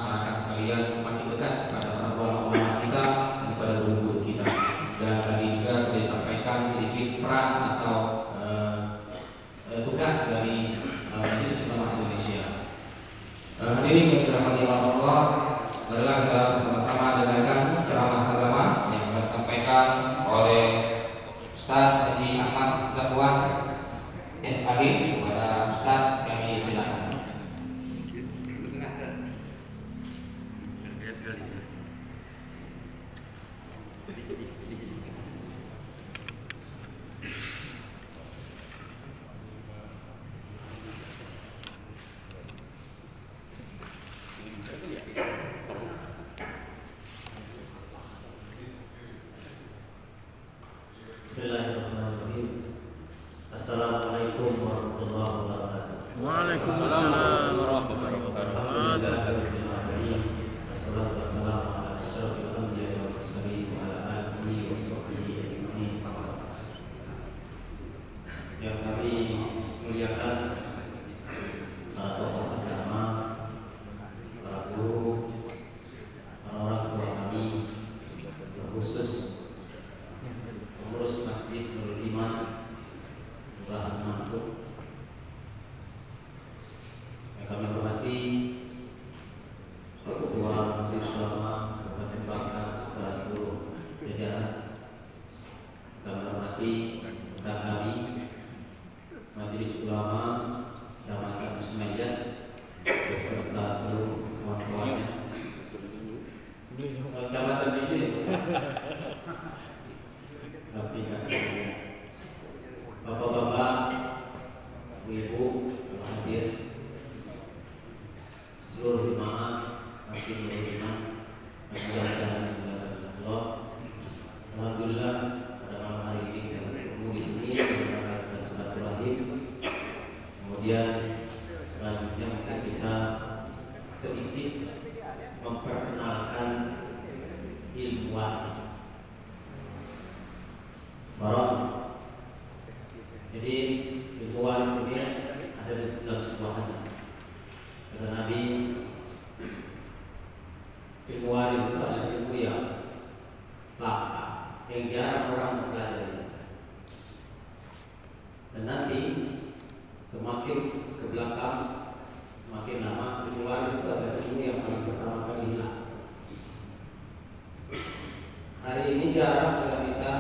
masyarakat sekalian semakin dekat kepada para ulama kita dan kepada guru-guru kita. Dan tadi juga sudah disampaikan sedikit peran atau tugas dari Majelis Ulama Indonesia. Hadirin yang dirahmati Allah, marilah kita bersama-sama dengarkan ceramah agama yang akan disampaikan oleh Ustaz Haji Ahmad Zakwan SAG. Kepada Ustaz kami silakan. Bismillahirrahmanirrahim. Assalamualaikum warahmatullahi wabarakatuh. Waalaikumsalam warahmatullahi wabarakatuh. Assalatu wassalamu ala asyrafil anbiya'i wal mursalin wa ala alihi washabbihi ajma'in. Yang kami muliakan para tokoh agama, para guru, orang tua kami, terkhusus pengurus Masjid Nurul Iman Kelurahan Mantu, yang kami hormati Ketua Majelis Ulama Kabupaten Bangka setelah seluruh jajaran, kami hormati rekan kami Majelis Ulama Kecamatan Sumaja beserta seluruh kawan-kawannya. Kecamatan ini tapi nggak semua. Bapak-bapak, ibu-ibu yang hadir, seluruh jemaah Masjid Nurul Iman, mudah-mudahan dimuliakan Allah. Alhamdulillah pada malam hari ini kita bertemu di sini mengadakan silaturahim. Kemudian selanjutnya mungkin kita sedikit memperkenalkan ilmu waris. Jadi ilmu waris ini ada di dalam sebuah hadis. Kata Nabi, ilmu waris itu adalah ilmu yang langka, yang jarang orang mempelajari. Dan nanti semakin ke belakang, semakin lama ilmu waris itu adalah ilmu yang paling pertama kali hilang. Hari ini jarang sekali kita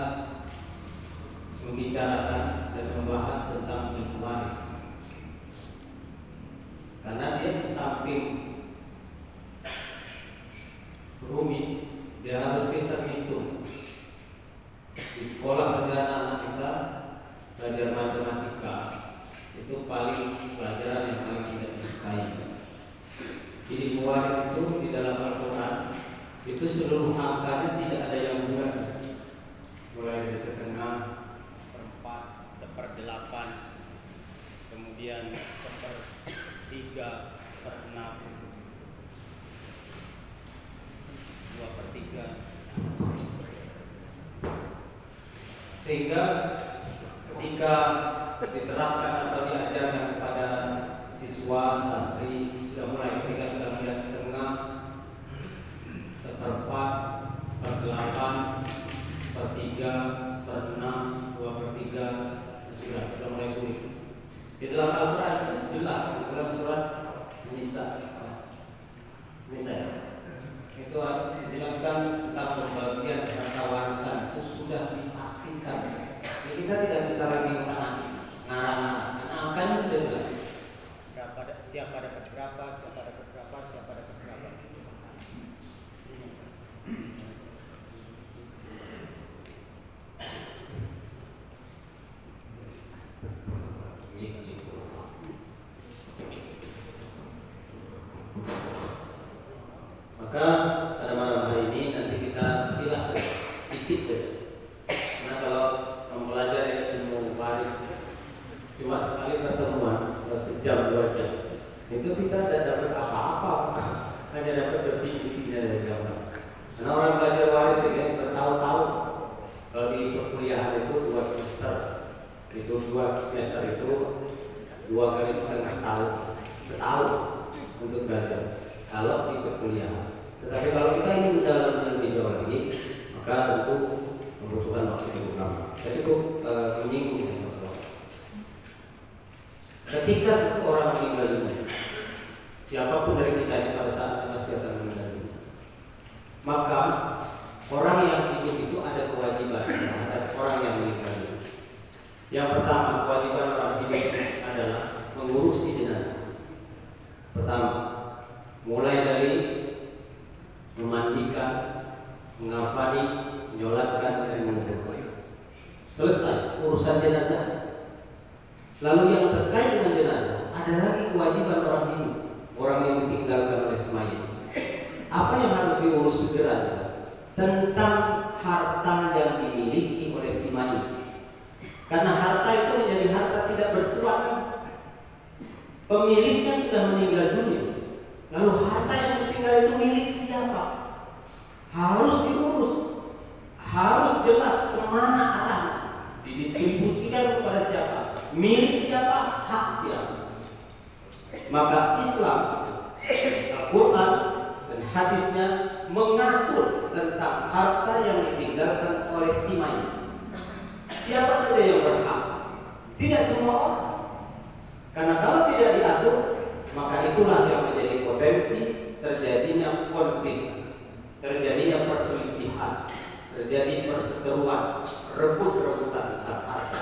membicarakan dan membahas tentang ilmu waris, karena dia di samping rumit, dia harus kita hitung. Di sekolah saja anak kita belajar matematika itu paling pelajaran yang paling tidak disukai. Jadi ilmu waris itu di dalam Al-Quran itu seluruh angkanya tidak ada yang bulat, mulai dari setengah, Seper-8, kemudian seper-3, per-6, 2/3. sehingga ketika diterapkan atau diajarkan kepada siswa santri sudah mulai ketika sudah melihat setengah, 1/4, 1/8, 1/3, 1/6, 2/3 sudah mulai sulit. Di dalam Al-Quran jelas dalam surat Nisa itu dijelaskan tentang pembagian harta warisan itu sudah dipastikan. Jadi kita tidak bisa lagi ngarang-ngarang, karena angkanya sudah jelas. Siapa dapat berapa, siapa dapat berapa, siapa dapat berapa. Maka pada malam hari ini nanti kita sekilas sedikit saja. Karena kalau mempelajari ilmu waris cuma sekali pertemuan, sejam 2 jam, itu kita tidak dapat apa-apa, hanya dapat definisi dan gambar. Karena orang belajar waris ini bertahun-tahun. Kalau di perkuliahan itu 2 semester, itu 2 semester itu 2 kali setengah tahun, setahun untuk belajar. kalau ikut kuliah. Tetapi kalau kita ingin mendalam lebih jauh lagi, maka tentu membutuhkan waktu yang lama. Saya cukup menyinggung masalah. Ketika seseorang meninggal dunia, siapapun dari kita ini pada saat pasti akan meninggal dunia, maka orang yang hidup itu ada kewajiban terhadap orang yang meninggal dunia. Yang pertama, kewajiban orang hidup adalah mengurusi jenazah. Pertama, mulai dari memandikan, mengafani, menyolatkan, dan menguburkan. Selesai urusan jenazah. Lalu yang terkait dengan jenazah ada lagi kewajiban orang hidup, orang yang ditinggalkan oleh semayat. Apa yang harus diurus segera? Tentang harta yang dimiliki oleh si mayit. Karena harta itu menjadi harta tidak bertuan. Pemiliknya sudah meninggal dunia. Lalu harta yang ditinggal itu milik siapa? Harus diurus. Harus jelas kemana arahnya. Didistribusikan kepada siapa? Milik siapa? Hak siapa? Maka Islam, Al-Quran dan hadisnya mengatur tentang harta yang ditinggalkan oleh si mayit. Siapa saja yang berhak? Tidak semua orang. Karena kalau tidak diatur, maka itulah yang menjadi potensi terjadinya konflik, terjadinya perselisihan, terjadi perseteruan, rebut-rebutan tentang harta.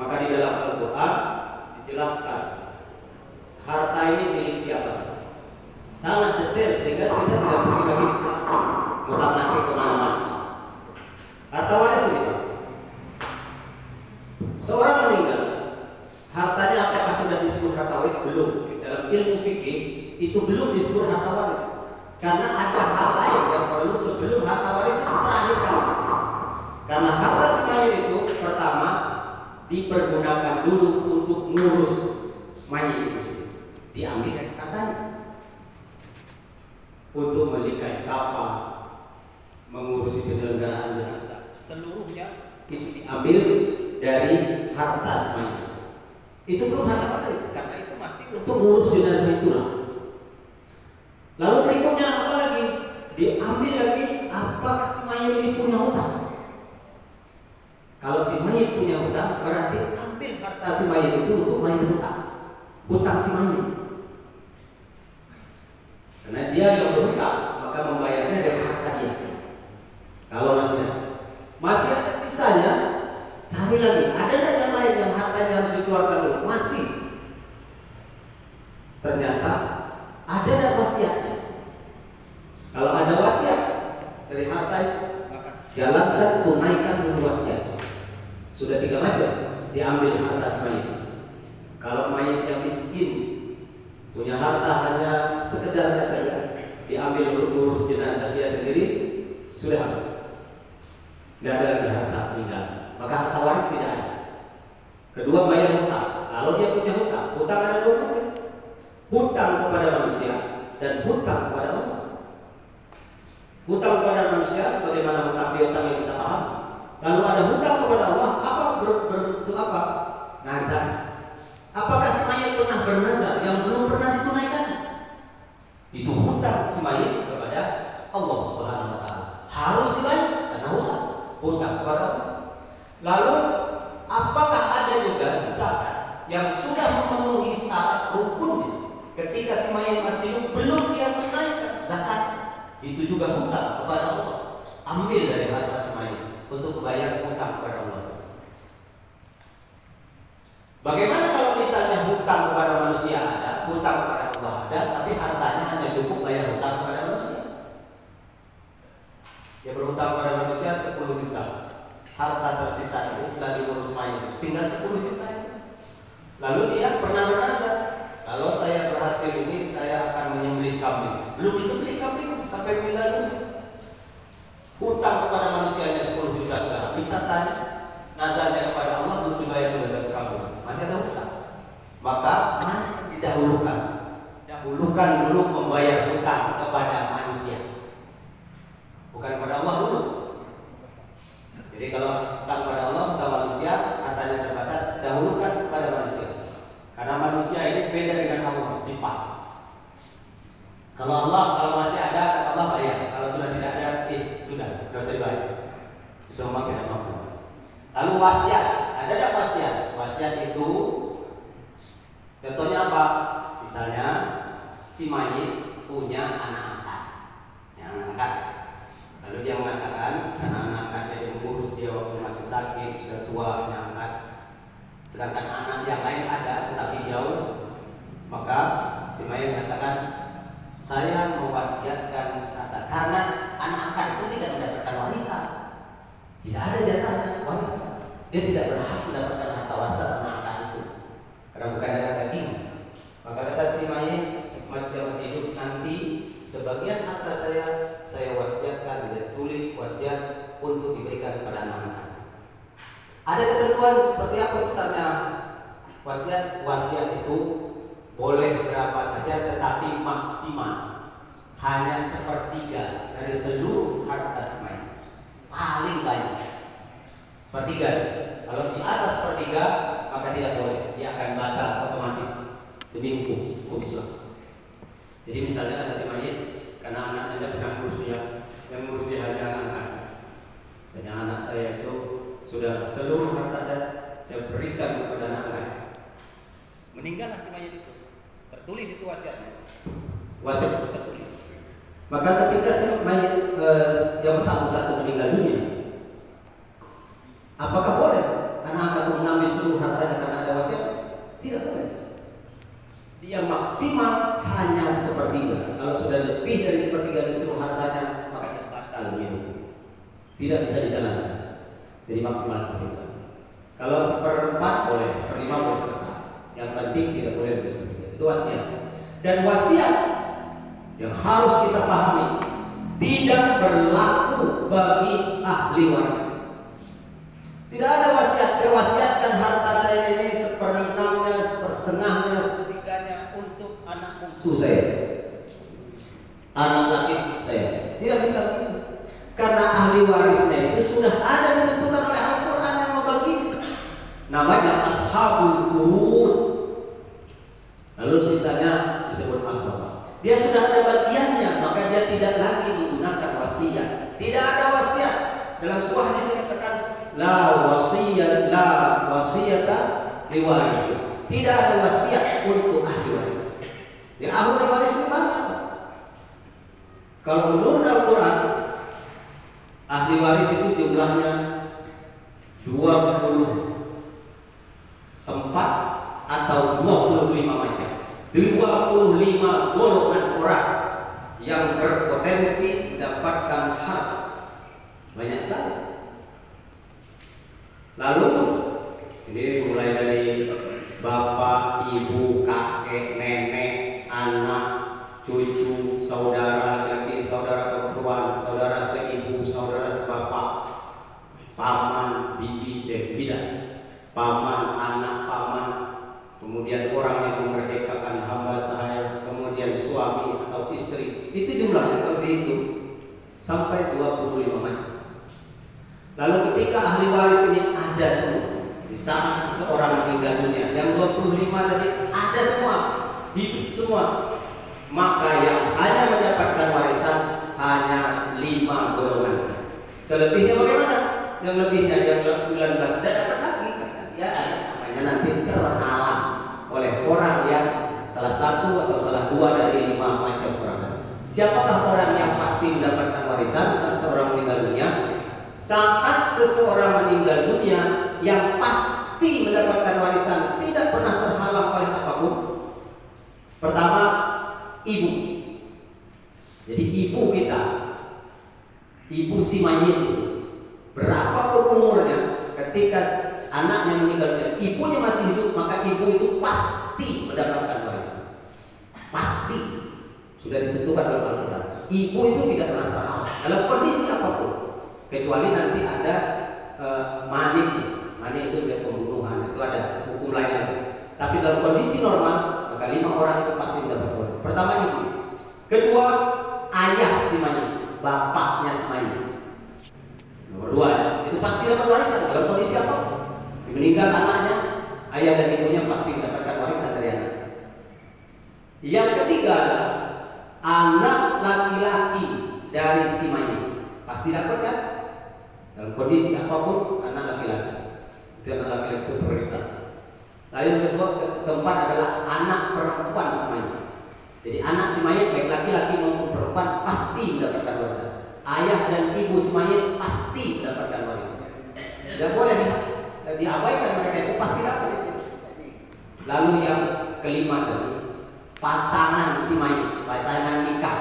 Maka di dalam Al-Quran dijelaskan harta ini milik siapa saja. Sangat detail sehingga kita tidak perlu lagi mutak-nakik kemana-mana. Harta waris ini, seorang meninggal, hartanya apakah sudah disebut harta waris? Belum. Dalam ilmu fikih itu belum disebut harta waris, karena ada hal lain yang perlu sebelum harta waris itu terakhir kali. Karena harta semayat itu pertama dipergunakan dulu untuk ngurus mayit itu sendiri, diambil dari hartanya untuk melikai kafan, mengurusi penyelenggaraan jenazah, seluruhnya itu diambil dari harta semayat. Itu belum harta waris, karena itu masih untuk mengurus jenazah itulah. Lalu berikutnya apa lagi? Diambil lagi apakah si mayat ini punya hutang. Kalau si mayat punya hutang, berarti ambil harta si mayat itu untuk bayar hutang, hutang si mayat. Karena dia yang berhutang, maka membayarnya dari harta dia. Kalau masih ada sisanya, cari lagi. Ada nggak yang lain yang hartanya harus dikeluarkan dulu? Masih. Ternyata ada nggak wasiatnya? Kalau ada wasiat dari harta itu, maka jalankan, tunaikan dulu wasiat. Sudah 3 macam, diambil harta mayit. Kalau mayitnya miskin, punya harta hanya sekedarnya saja, diambil untuk ngurus jenazah dia sendiri, sudah habis. Tidak ada lagi harta meninggal, maka harta waris tidak ada. Kedua, bayar hutang. Kalau dia punya hutang, hutang ada 2 macam. Hutang kepada manusia dan hutang kepada Allah. Hutang kepada manusia sebagaimana hutang piutang yang kita paham. Lalu ada hutang kepada Allah, apa berbentuk apa? Nazar. Apakah si mayit pernah bernazar yang belum pernah ditunaikan? Itu hutang si mayit kepada Allah Subhanahu wa taala. Harus dibayar karena hutang kepada Allah. Lalu apakah ada juga zakat yang sudah memenuhi syarat rukunnya ketika si mayit masih hidup belum dia tunaikan zakat? Itu juga hutang kepada Allah. Ambil dari harta si mayit untuk membayar hutang kepada Allah. Bagaimana kalau misalnya hutang kepada manusia ada, hutang kepada Allah ada, tapi hartanya hanya cukup bayar hutang kepada manusia? Dia berhutang kepada manusia 10 juta. Harta tersisa ini setelah diurus mayit tinggal 10 juta. Lalu dia pernah bernazar, kalau saya berhasil ini saya akan menyembelih kambing. Belum bisa beli kambing sampai meninggal dunia. Hutang kepada manusianya 10 juta sudah. Bisa tanya, nazarnya kepada Allah belum dibayar oleh satu kambing. Masih ada hutang. Maka mana yang didahulukan? Dahulukan dulu membayar hutang kepada manusia, bukan kepada Allah dulu. Jadi kalau hutang kepada Allah, hutang manusia, hartanya terbatas, dahulukan kepada manusia. Karena manusia ini beda dengan Allah sifat. Kalau masih ada, kata Allah bayar. Kalau sudah tidak ada, sudah, tidak usah dibayar. Itu memang tidak mampu. Lalu wasiat, ada tidak wasiat? Wasiat itu contohnya apa? Misalnya si mayit punya anak angkat, anak angkat. Lalu dia mengatakan karena anak angkatnya yang mengurus dia waktu masih sakit, sudah tua, anak angkat. Sedangkan anak yang lain ada tetapi jauh, maka si mayit mengatakan, saya mewasiatkan harta karena anak angkat itu tidak mendapatkan warisan, tidak ada jatahnya warisan, dia tidak berhak mendapatkan harta warisan anak angkat itu karena bukan darah daging. Maka kata si mayit, dia masih hidup, nanti sebagian harta saya wasiatkan, dia tulis wasiat untuk diberikan kepada anak angkat. Ada ketentuan seperti apa misalnya wasiat? Wasiat itu boleh berapa saja tetapi maksimal hanya 1/3 dari seluruh harta si mayit, paling banyak 1/3. Kalau di atas 1/3 maka tidak boleh, dia akan batal otomatis demi hukum Islam. Jadi misalnya kata si mayit, karena anaknya tidak pernah ngurus dia, yang ngurus dia hanya anak, dan yang anak saya itu sudah seluruh harta saya berikan kepada anak saya. Meninggal si mayit itu, tertulis itu wasiatnya. Wasiat tertulis. Maka ketika si mayit yang bersangkutan meninggal dunia, apakah boleh anak angkat mengambil seluruh hartanya karena ada wasiat? Tidak boleh. Dia maksimal hanya 1/3. Kalau sudah lebih dari 1/3 dari seluruh hartanya, maka dia batal demi hukum, tidak bisa dijalankan. Jadi maksimal 1/3. Kalau 1/4 boleh, 1/5 boleh terserah. Yang penting tidak boleh lebih 1/3. Itu wasiat. Dan wasiat yang harus kita pahami tidak berlaku bagi ahli waris. Tidak ada wasiat. Saya wasiatkan harta saya ini 1/6-nya, 1/2-nya, 1/3-nya untuk anak bungsu saya, anak laki saya. Tidak bisa begitu. Karena ahli warisnya itu sudah ada ditentukan oleh Al-Quran yang membagi. Namanya ashabul furud. Lalu sisanya disebut ashabah. Dia sudah ada bagiannya, maka dia tidak lagi menggunakan wasiat. Tidak ada wasiat. Dalam sebuah hadis dikatakan la wasiyata li waris. Tidak ada wasiat untuk ahli waris. Dan ahli waris itu apa? Kalau menurut Al-Quran, ahli waris itu jumlahnya 24 atau 25 macam. 25 golongan orang yang berpotensi mendapatkan hak. Banyak sekali. Lalu ini mulai dari bapak, ibu, kakek, nenek, anak, cucu, saudara laki-laki, saudara perempuan, saudara seibu, saudara sebapak, paman, bibi, bidan, paman, anak paman, kemudian orang yang memerdekakan hamba sahaya, kemudian suami atau istri. Itu jumlahnya kalau dihitung sampai 25 macam. Lalu ketika ahli waris ini ada semua, di saat seseorang meninggal dunia, yang 25 tadi ada semua, hidup semua, maka yang hanya mendapatkan warisan hanya 5 golongan saja. Selebihnya bagaimana? Yang lebihnya yang 19 tidak dapat lagi, ya namanya nanti terhalang oleh orang yang salah satu atau salah dua dari 5 macam orang. Siapakah orang yang pasti mendapatkan warisan saat seorang meninggal dunia? Saat seseorang meninggal dunia, yang pasti mendapatkan warisan tidak pernah terhalang oleh apapun. Pertama, ibu. Jadi ibu kita, ibu si mayit, berapapun umurnya, ketika anaknya meninggal dunia, ibunya masih hidup, maka ibu itu pasti mendapatkan warisan. Pasti. Sudah ditentukan oleh Al-Quran. Ibu itu tidak pernah terhalang dalam kondisi apapun, kecuali nanti ada mani itu dia pembunuhan, itu ada hukum lain. Tapi dalam kondisi normal, maka 5 orang itu pasti mendapat warisan. Pertama ibu, kedua ayah si mayit, bapaknya si mayit. Nomor 2, itu pasti dapat warisan dalam kondisi apa? Meninggal anaknya, ayah dan ibunya pasti mendapatkan warisan dari anak. Yang ketiga adalah anak dari si mayit. Pasti dapat kan? Dalam kondisi apapun anak laki-laki. Itu anak laki-laki itu prioritas. Lalu yang kedua, keempat adalah anak perempuan si mayit. Jadi anak si mayit baik laki-laki maupun perempuan pasti mendapatkan warisan. Ayah dan ibu si mayit pasti mendapatkan warisan. Tidak boleh diabaikan, mereka itu pasti dapat. Lalu yang kelima tadi, pasangan si mayit, pasangan nikah.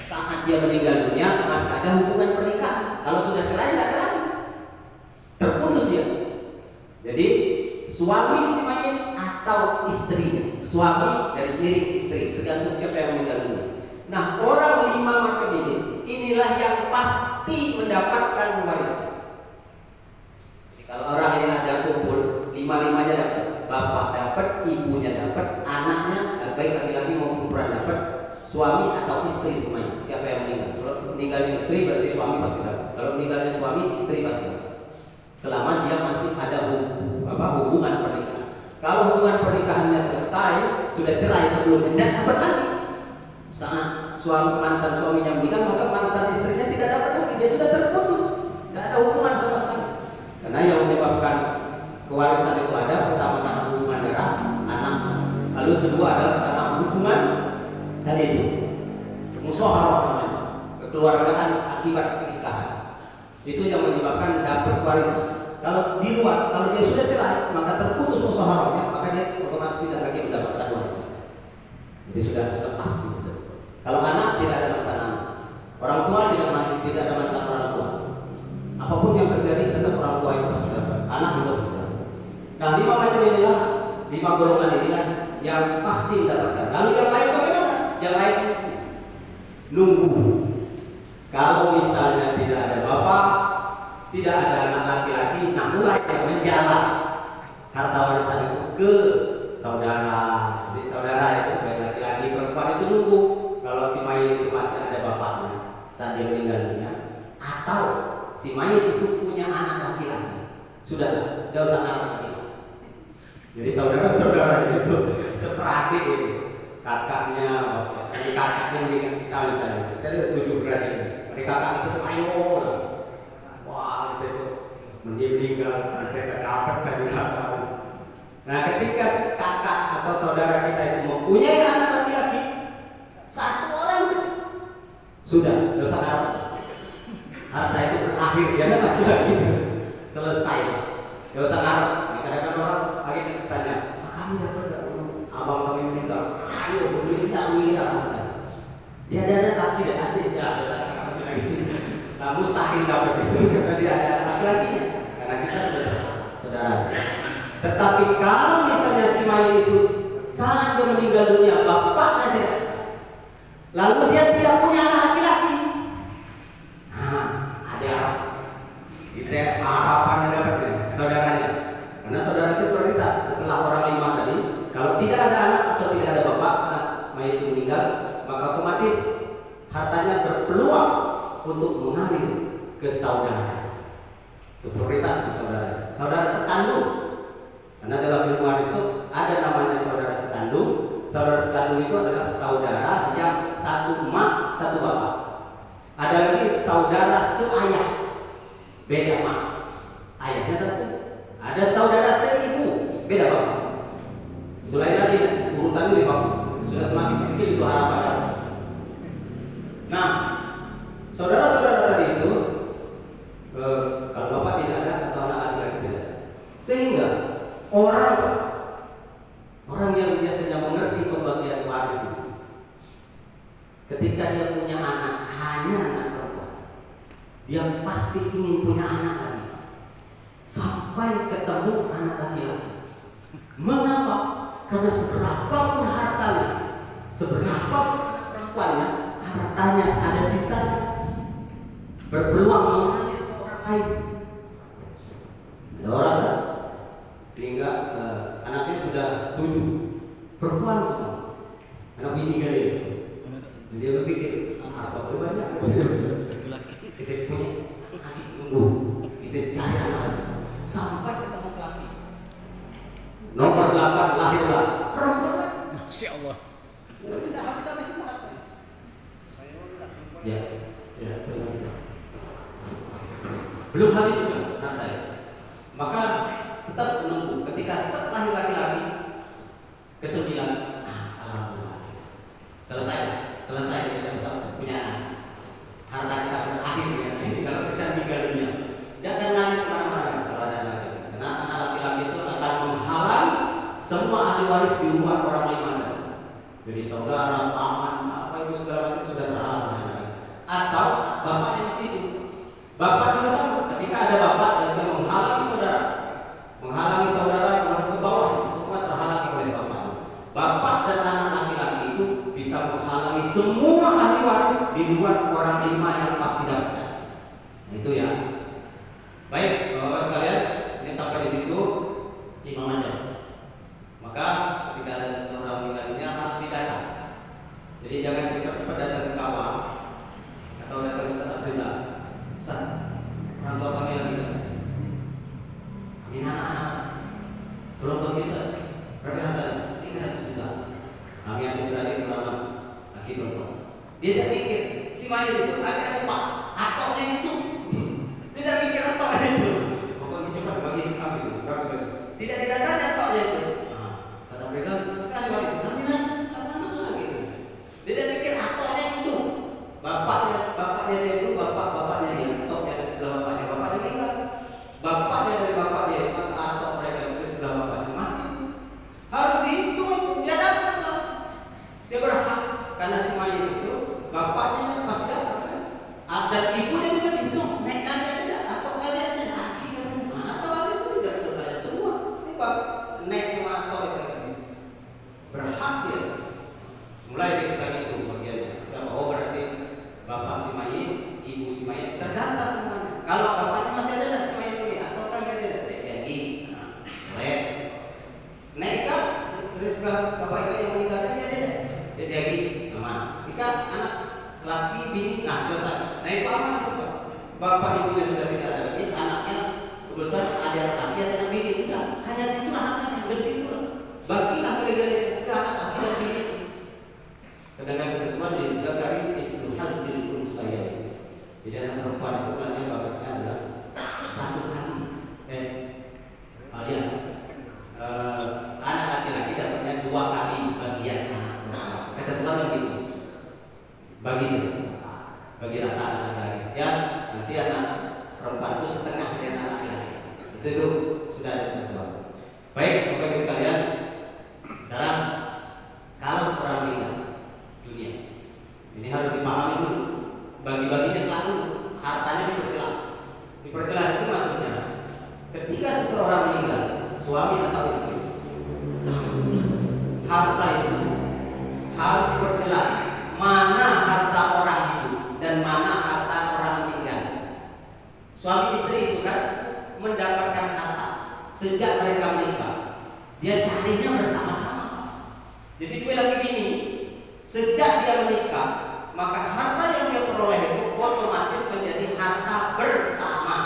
Saat dia meninggal dunia masih ada hubungan pernikahan. Kalau sudah cerai tidak ada lagi, terputus dia. Jadi suami si mayit atau istri, suami dari sendiri istri, tergantung siapa yang meninggal dunia. Nah, orang 5 macam ini, inilah yang pasti mendapatkan warisan. Kalau orang ini ada kumpul, 5-5-nya dapat, bapak dapat, ibunya dapat, anaknya, baik laki-laki maupun perempuan dapat, suami atau istri semuanya. Siapa yang meninggal? Kalau meninggalnya istri berarti suami pasti dapat. Kalau meninggalnya suami, istri pasti dapat. Selama dia masih ada hubungan pernikahan. Kalau hubungan pernikahannya selesai, sudah cerai sebelumnya, tidak dapat lagi. Saat mantan suaminya meninggal, maka mantan istrinya tidak dapat lagi. Dia sudah terputus, tidak ada hubungan sama sekali. Karena yang menyebabkan kewarisan itu ada pertama karena hubungan darah anak, lalu kedua adalah karena hubungan tadi itu musyawarah namanya, kekeluargaan akibat pernikahan. Itu yang menyebabkan dapat warisan. Kalau di luar, kalau dia sudah cerai, maka terputus musyawarahnya, maka dia otomatis tidak lagi mendapatkan warisan. Jadi sudah lepas gitu. Kalau anak tidak ada mantan anak, orang tua tidak ada mantan orang tua. Apapun yang terjadi tetap orang tua itu pasti dapat, anak juga pasti dapat. Nah, 5 macam inilah, 5 golongan inilah yang pasti mendapatkan. Lalu yang lain bagaimana? Yang lain nunggu. Kalau misalnya tidak ada bapak, tidak ada anak laki-laki, nah mulai menjalar harta warisan itu ke saudara. Jadi saudara itu baik laki-laki perempuan itu nunggu. Kalau si mayit itu masih ada bapaknya saat dia meninggal dunia, atau si mayit itu punya anak laki-laki, sudah tidak usah anak laki-laki. Jadi saudara-saudara itu seperadik itu, kakaknya, ini kakaknya dengan kita misalnya, kita ada 7 beradik. Mereka kakak itu kayu, wah itu meninggal, kita dapat dari kakak. Nah, ketika kakak atau saudara kita itu mempunyai anak laki-laki, 1 orang sudah, tidak usah harap. Harta itu berakhir, ya kan laki-laki selesai, tidak usah harap. Kadang-kadang orang lagi bertanya, kami dapat abang kami meninggal, ayo miliar harta. Dia ada laki tidak ada, tidak ada laki lagi. Nah, mustahil dapat itu karena dia ada laki-lakinya, karena kita saudara. Tetapi kalau misalnya si mayit itu saat dia meninggal dunia, bapaknya tidak, lalu dia tidak punya anak laki-laki, nah ada kita harapannya dapatnya saudaranya, karena saudara itu prioritas setelah orang 5 tadi. Kalau tidak ada anak atau tidak ada bapak saat mayit itu meninggal, maka otomatis hartanya berpeluang untuk mengalir ke saudara. Itu prioritas untuk saudara. Saudara sekandung. Karena dalam ilmu waris itu ada namanya saudara sekandung. Saudara sekandung itu adalah saudara yang satu emak, satu bapak. Ada lagi saudara seayah, beda emak, ayahnya satu. Ada saudara seibu, beda bapak. Itu lain lagi, urutannya di bawah. Sudah semakin kecil itu harapannya. Nah, saudara-saudara tadi itu, kalau bapak tidak ada atau anak laki-laki tidak ada, sehingga orang yang biasanya mengerti pembagian waris itu, ketika dia punya anak, hanya anak perempuan, dia pasti ingin punya anak lagi sampai ketemu anak laki-laki. Mengapa? Karena seberapapun hartanya, seberapapun perempuannya, hartanya ada sisa, berpeluang mengalir ke orang lain. Ada orang kan? Hingga anaknya sudah 7 perempuan semua, anak bini kali itu. Dia berpikir, harta banyak, kita punya adik tunggu, kita cari anak lagi sampai ketemu laki. Nomor 8 lahirlah perempuan. Masya Allah. Tidak habis-habis itu harta. Ya, terima kasih. Belum habis juga hartanya. Maka tetap menunggu ketika setelah laki-laki ke-9, alhamdulillah. Selesai tidak usah punya anak. Harta kita berakhir ya. Kalau kita meninggal dunia, jangan lari kemana-mana kalau ada laki. Karena anak laki-laki itu akan menghalang semua ahli waris di luar orang 5. Jadi saudara, paman, apa itu segala macam sudah terhalang. Atau bapaknya di situ. Bapak juga sama. Ketika ada bapak yang menghalangi saudara ke bawah, semua terhalangi oleh bapak. Bapak dan anak laki-laki itu bisa menghalangi semua ahli waris di luar orang 5 yang pasti dapat. Itu ya. Baik, bapak sekalian, ini sampai di situ 5 aja. Maka ketika ada seseorang meninggal dunia harus didata. Jadi jangan cepat-cepat datang ke kawan atau datang ke Ustaz Afrizal. Ustaz, orang tua kami lagi kami anak-anak, tolong bagi Ustaz, berapa hartanya? 300 juta. Kami adik-beradik ulama laki perempuan. Dia tidak mikir si mayat itu ada apa? Atoknya itu. Dia tidak mikir atoknya itu. Pokoknya cepat bagi kami itu. Tidak didatanya atoknya itu. Ustaz Afrizal sekali bagi itu. Kami anak-anak lagi itu. Dia tidak mikir atoknya itu. Bapaknya dia itu bapaknya dia. Atoknya dari sebelah bapaknya meninggal. Bapaknya dari bapak dia, maka atok mereka dari sebelah bapaknya masih harus dihitung. Dia dapat, dia berhak karena si mayat itu bapaknya kan pasti dapat kan. Dan ibunya juga dihitung. Nekanya tidak atau kalian tidak hakikatnya atau habis itu tidak terkait semua. Ini nek sama atau itu berhak dia. Mulai dari kita hitung bagiannya. Siapa? Oh berarti bapak si mayat, ibu si mayat terdata semuanya. Kalau bapaknya masih ada dan si mayat ini atau kalian tidak lagi, boleh. Neka dari sebelah bapak itu yang meninggal dia ada, dia lagi, aman. Jika anak laki bini, nah selesai. Nah itu aman itu pak. Bapak ibunya sudah tidak ada lagi, anaknya kebetulan ada laki ada anak bini tidak. Hanya situlah anaknya dan situlah. Bagilah legalnya ke anak laki dan bini. Dengan ketentuan di zakari ismu hazil unsaya. Jadi anak perempuan itu bulannya babaknya adalah 1 kali. Kalian anak laki-laki dapatnya 2 kali bagian anak perempuan. Ketentuan begitu. Bagi rata anak laki-laki sekian, nanti anak perempuan itu setengah dari anak laki-laki. Itu sudah ada ketentuan. Baik, Bapak Ibu sekalian, sekarang kalau seorang meninggal dunia, ini harus dipahami dulu. Bagi-baginya kelak dulu, hartanya diperjelas. Diperjelas itu maksudnya ketika seseorang meninggal, suami atau istri, harta itu harus diperjelas mana harta orang hidup dan mana harta orang meninggal. Suami istri itu kan mendapatkan harta sejak mereka menikah. Dia carinya bersama-sama. Jadi gue lagi bini, sejak dia menikah, maka harta yang dia peroleh itu otomatis menjadi harta bersama.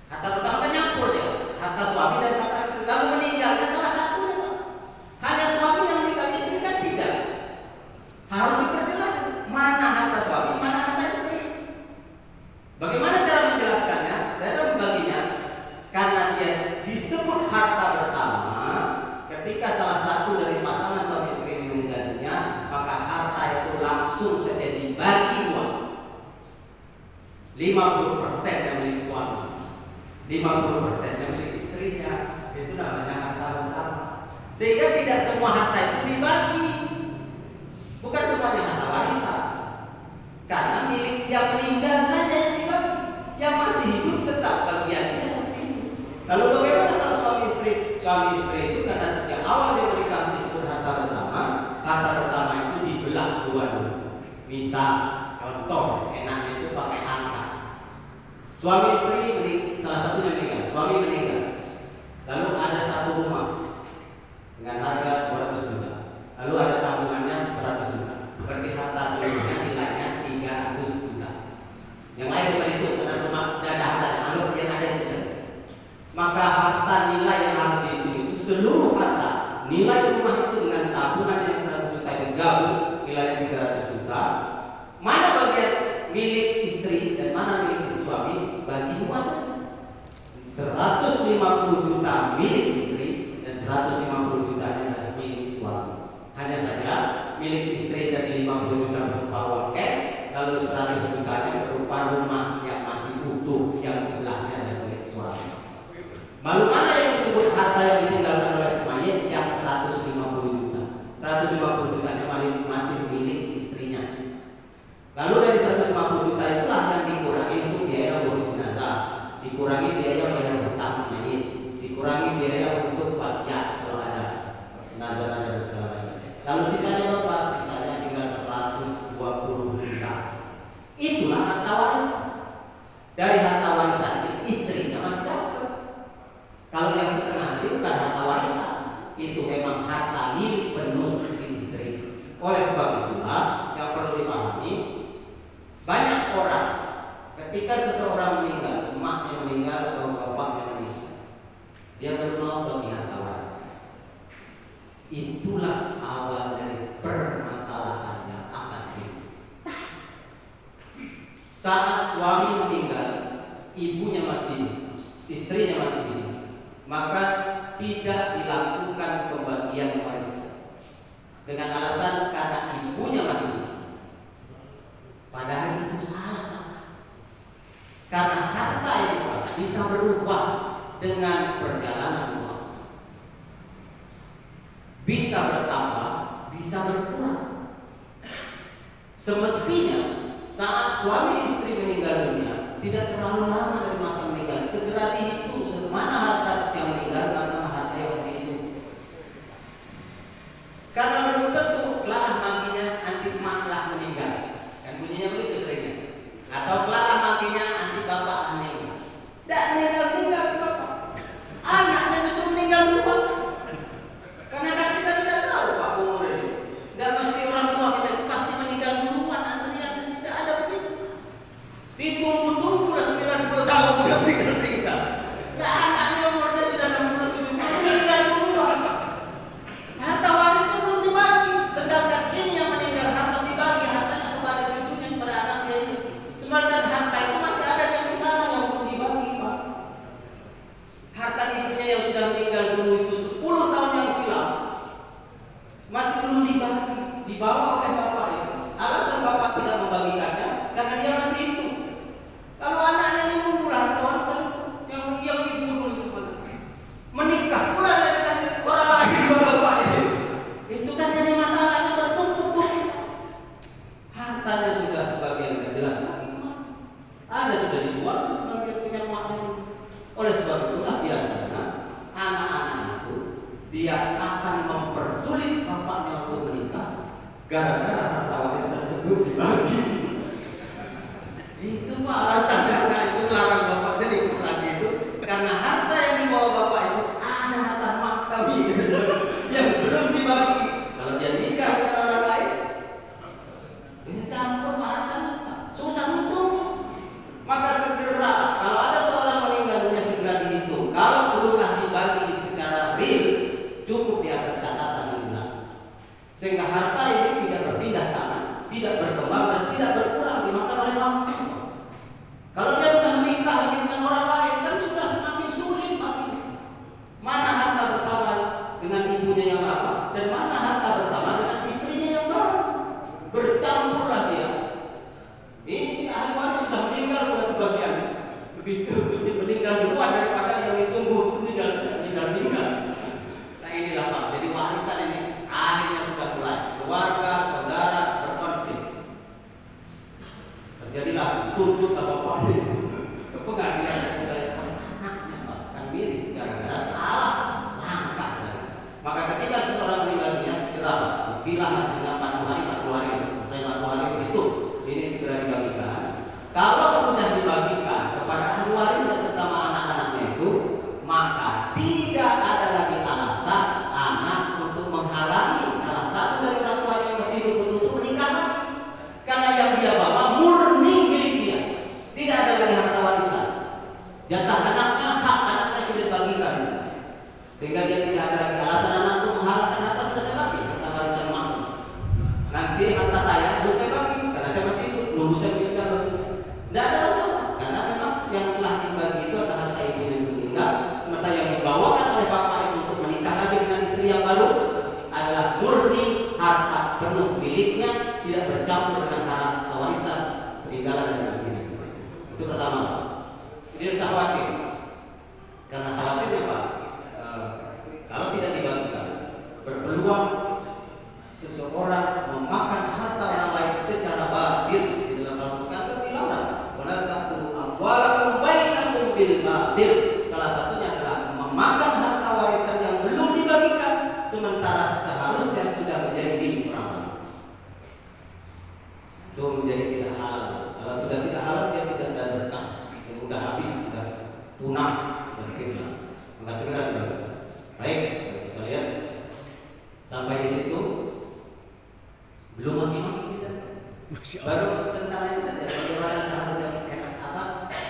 Harta bersama kan nyampur ya, harta suami dan harta istri. Lalu meninggalnya salah satunya, hanya suami yang meninggal, istri kan tidak. Harus diperjelas mana harta suami, mana harta istri. Bagaimana cara menjelaskannya? Cara membaginya, karena dia disebut harta bersama. Ketika salah satu dari pasangan suami istri meninggal dunia, maka harta itu langsung saja dibagi 2. 50% yang milik suami, 50% yang milik istrinya. Itu namanya harta bersama. Sehingga tidak semua harta itu dibagi. Bukan semuanya harta warisan. Karena milik yang meninggal saja yang dibagi. Yang masih hidup tetap bagiannya masih hidup. Lalu bagaimana kalau suami istri? Suami istri itu karena sejak awal dia menikah disebut harta bersama. Harta bersama itu dibelah 2 dulu. Misal, contoh enaknya itu pakai angka. Suami istri salah satunya meninggal. Suami meninggal. Lalu ada satu rumah dengan harga 200 juta. Lalu ada tabungannya 100 juta. Berarti harta seluruhnya nilainya 300 juta. Yang lain bisa itu karena rumah dadakan. Lalu yang ada itu saja. Maka harta nilai yang harus dihitung itu seluruh harta. Nilai rumah itu dengan tabungan yang 100 juta itu gabung nilainya 300 juta. mana bagian milik istri dan mana milik suami, bagi dua saja. 150 juta milik istri dan 150 juta adalah milik suami. Hanya saja milik istri dari 50 juta berupa uang cash, lalu 100 jutanya berupa rumah yang masih utuh yang sebelahnya adalah milik suami. Lalu mana yang disebut harta yang ditinggalkan oleh si mayit? Yang 150 juta. 150 jutanya masih milik istrinya. Lalu dari 150 juta itulah yang dikurangi untuk biaya urus jenazah, dikurangi biaya bayar hutang si mayit, dikurangi biaya untuk wasiat kalau ada jenazah dan segala macam. Lalu sisanya berapa? Sisanya tinggal 120 juta. Itulah harta warisan. Dari harta warisan itu istrinya masih dapat. Kalau yang setengah itu bukan harta warisan, itu memang harta milik penuh si istri. Oleh sebab itulah yang perlu dipahami, banyak orang ketika seseorang meninggal, emaknya meninggal atau bapaknya meninggal, dia baru mau bagi harta warisan. Itulah awal dari permasalahannya akad hidup. Saat suami meninggal, ibunya masih, istrinya masih, maka tidak dilakukan pembagian warisan dengan alasan karena ibunya masih. Padahal itu salah, karena harta itu bisa berubah dengan perjalanan waktu, bisa bertambah, bisa berkurang. Semestinya saat suami istri meninggal dunia tidak terlalu lama dari masa meninggal, segera dihitung mana harta yang meninggal, mana harta yang masih hidup. Karena belum tentu kelak maginya anti maklah meninggal, kan bunyinya begitu seringnya. Atau kelak maginya anti bapak meninggal. Tidak meninggal bapak, anaknya justru meninggal duluan. Karena kan kita tidak tahu pak umur ini. Tidak mesti orang tua kita itu pasti meninggal duluan, antrian tidak ada begitu. Ditunggu-tunggu 90 tahun sudah meninggal. Ya anaknya umurnya sudah 67 meninggal duluan. Harta warisnya belum dibagi, sedangkan ini yang meninggal harus dibagi hartanya kepada cucunya, kepada anaknya ini. Sementara harta itu masih ada yang di sana yang belum dibagi, Pak. Harta ibunya yang sudah meninggal dulu itu 10 tahun yang silam masih belum dibagi, dibawa oleh bapak itu. Alasan bapak tidak membagikannya karena dia masih hidup. Lalu anaknya ini nunggu harta warisan yang ibu dulu itu menikah pula dengan orang lain bapak itu kan jadi masalahnya bertumpuk-tumpuk. Hartanya sudah sebagian jelas lagi, ada sudah dibuang sebagian punya makhluk. Oleh sebab itulah biasanya anak-anak itu dia akan mempersulit bapaknya untuk menikah gara-gara harta warisan itu belum dibagi. Itu alasan karena itu larang bapak jadi lagi itu, karena harta yang dibawa bapak itu ada harta mak kami yang belum dibagi. Kalau dia nikah dengan orang lain, bisa campur hartanya, susah untungnya. Maka segera kalau ada seorang meninggal dunia segera dihitung. Kalau belumlah dibagi secara real, cukup di atas catatan yang jelas, sehingga harta ini tidak berpindah tangan, tidak berkembang dan tidak penuh miliknya, tidak bercampur dengan harta warisan peninggalan dan begitu. Itu pertama. Jadi usah khawatir. Karena khawatirnya Pak, kalau tidak dibagikan, berpeluang seseorang memakan harta orang lain secara batil. Di dalam Al-Quran itu dilarang. Wala taqulu amwalakum bainakum bil batil. Salah satunya adalah memakan harta warisan yang belum dibagikan, sementara seharusnya sudah menjadi milik orang lain. Itu menjadi tidak halal. Kalau sudah tidak halal, dia tidak ada berkah. Yang sudah habis, sudah punah, sudah sirna. Maka segera dibagikan. Baik, sekalian. Sampai di situ belum maki-maki kita. Baru tentang ini saja. Bagaimana seharusnya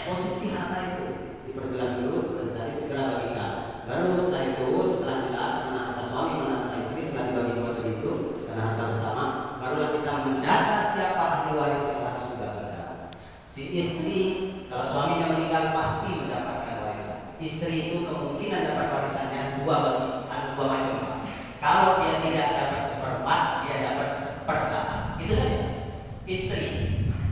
posisi harta itu diperjelas dulu. Tadi segera bagikan. Baru setelah itu, setelah jelas mana harta suami, mana harta istri, setelah dibagi dua tadi itu karena harta bersama, barulah kita mendata siapa ahli waris yang harus dibagikan. Si istri, kalau suaminya meninggal pasti mendapatkan warisan. Istri itu kemungkinan dapat warisannya dua macam. Kalau dia tidak dapat seperempat, dia dapat seperdelapan. Itu saja. Istri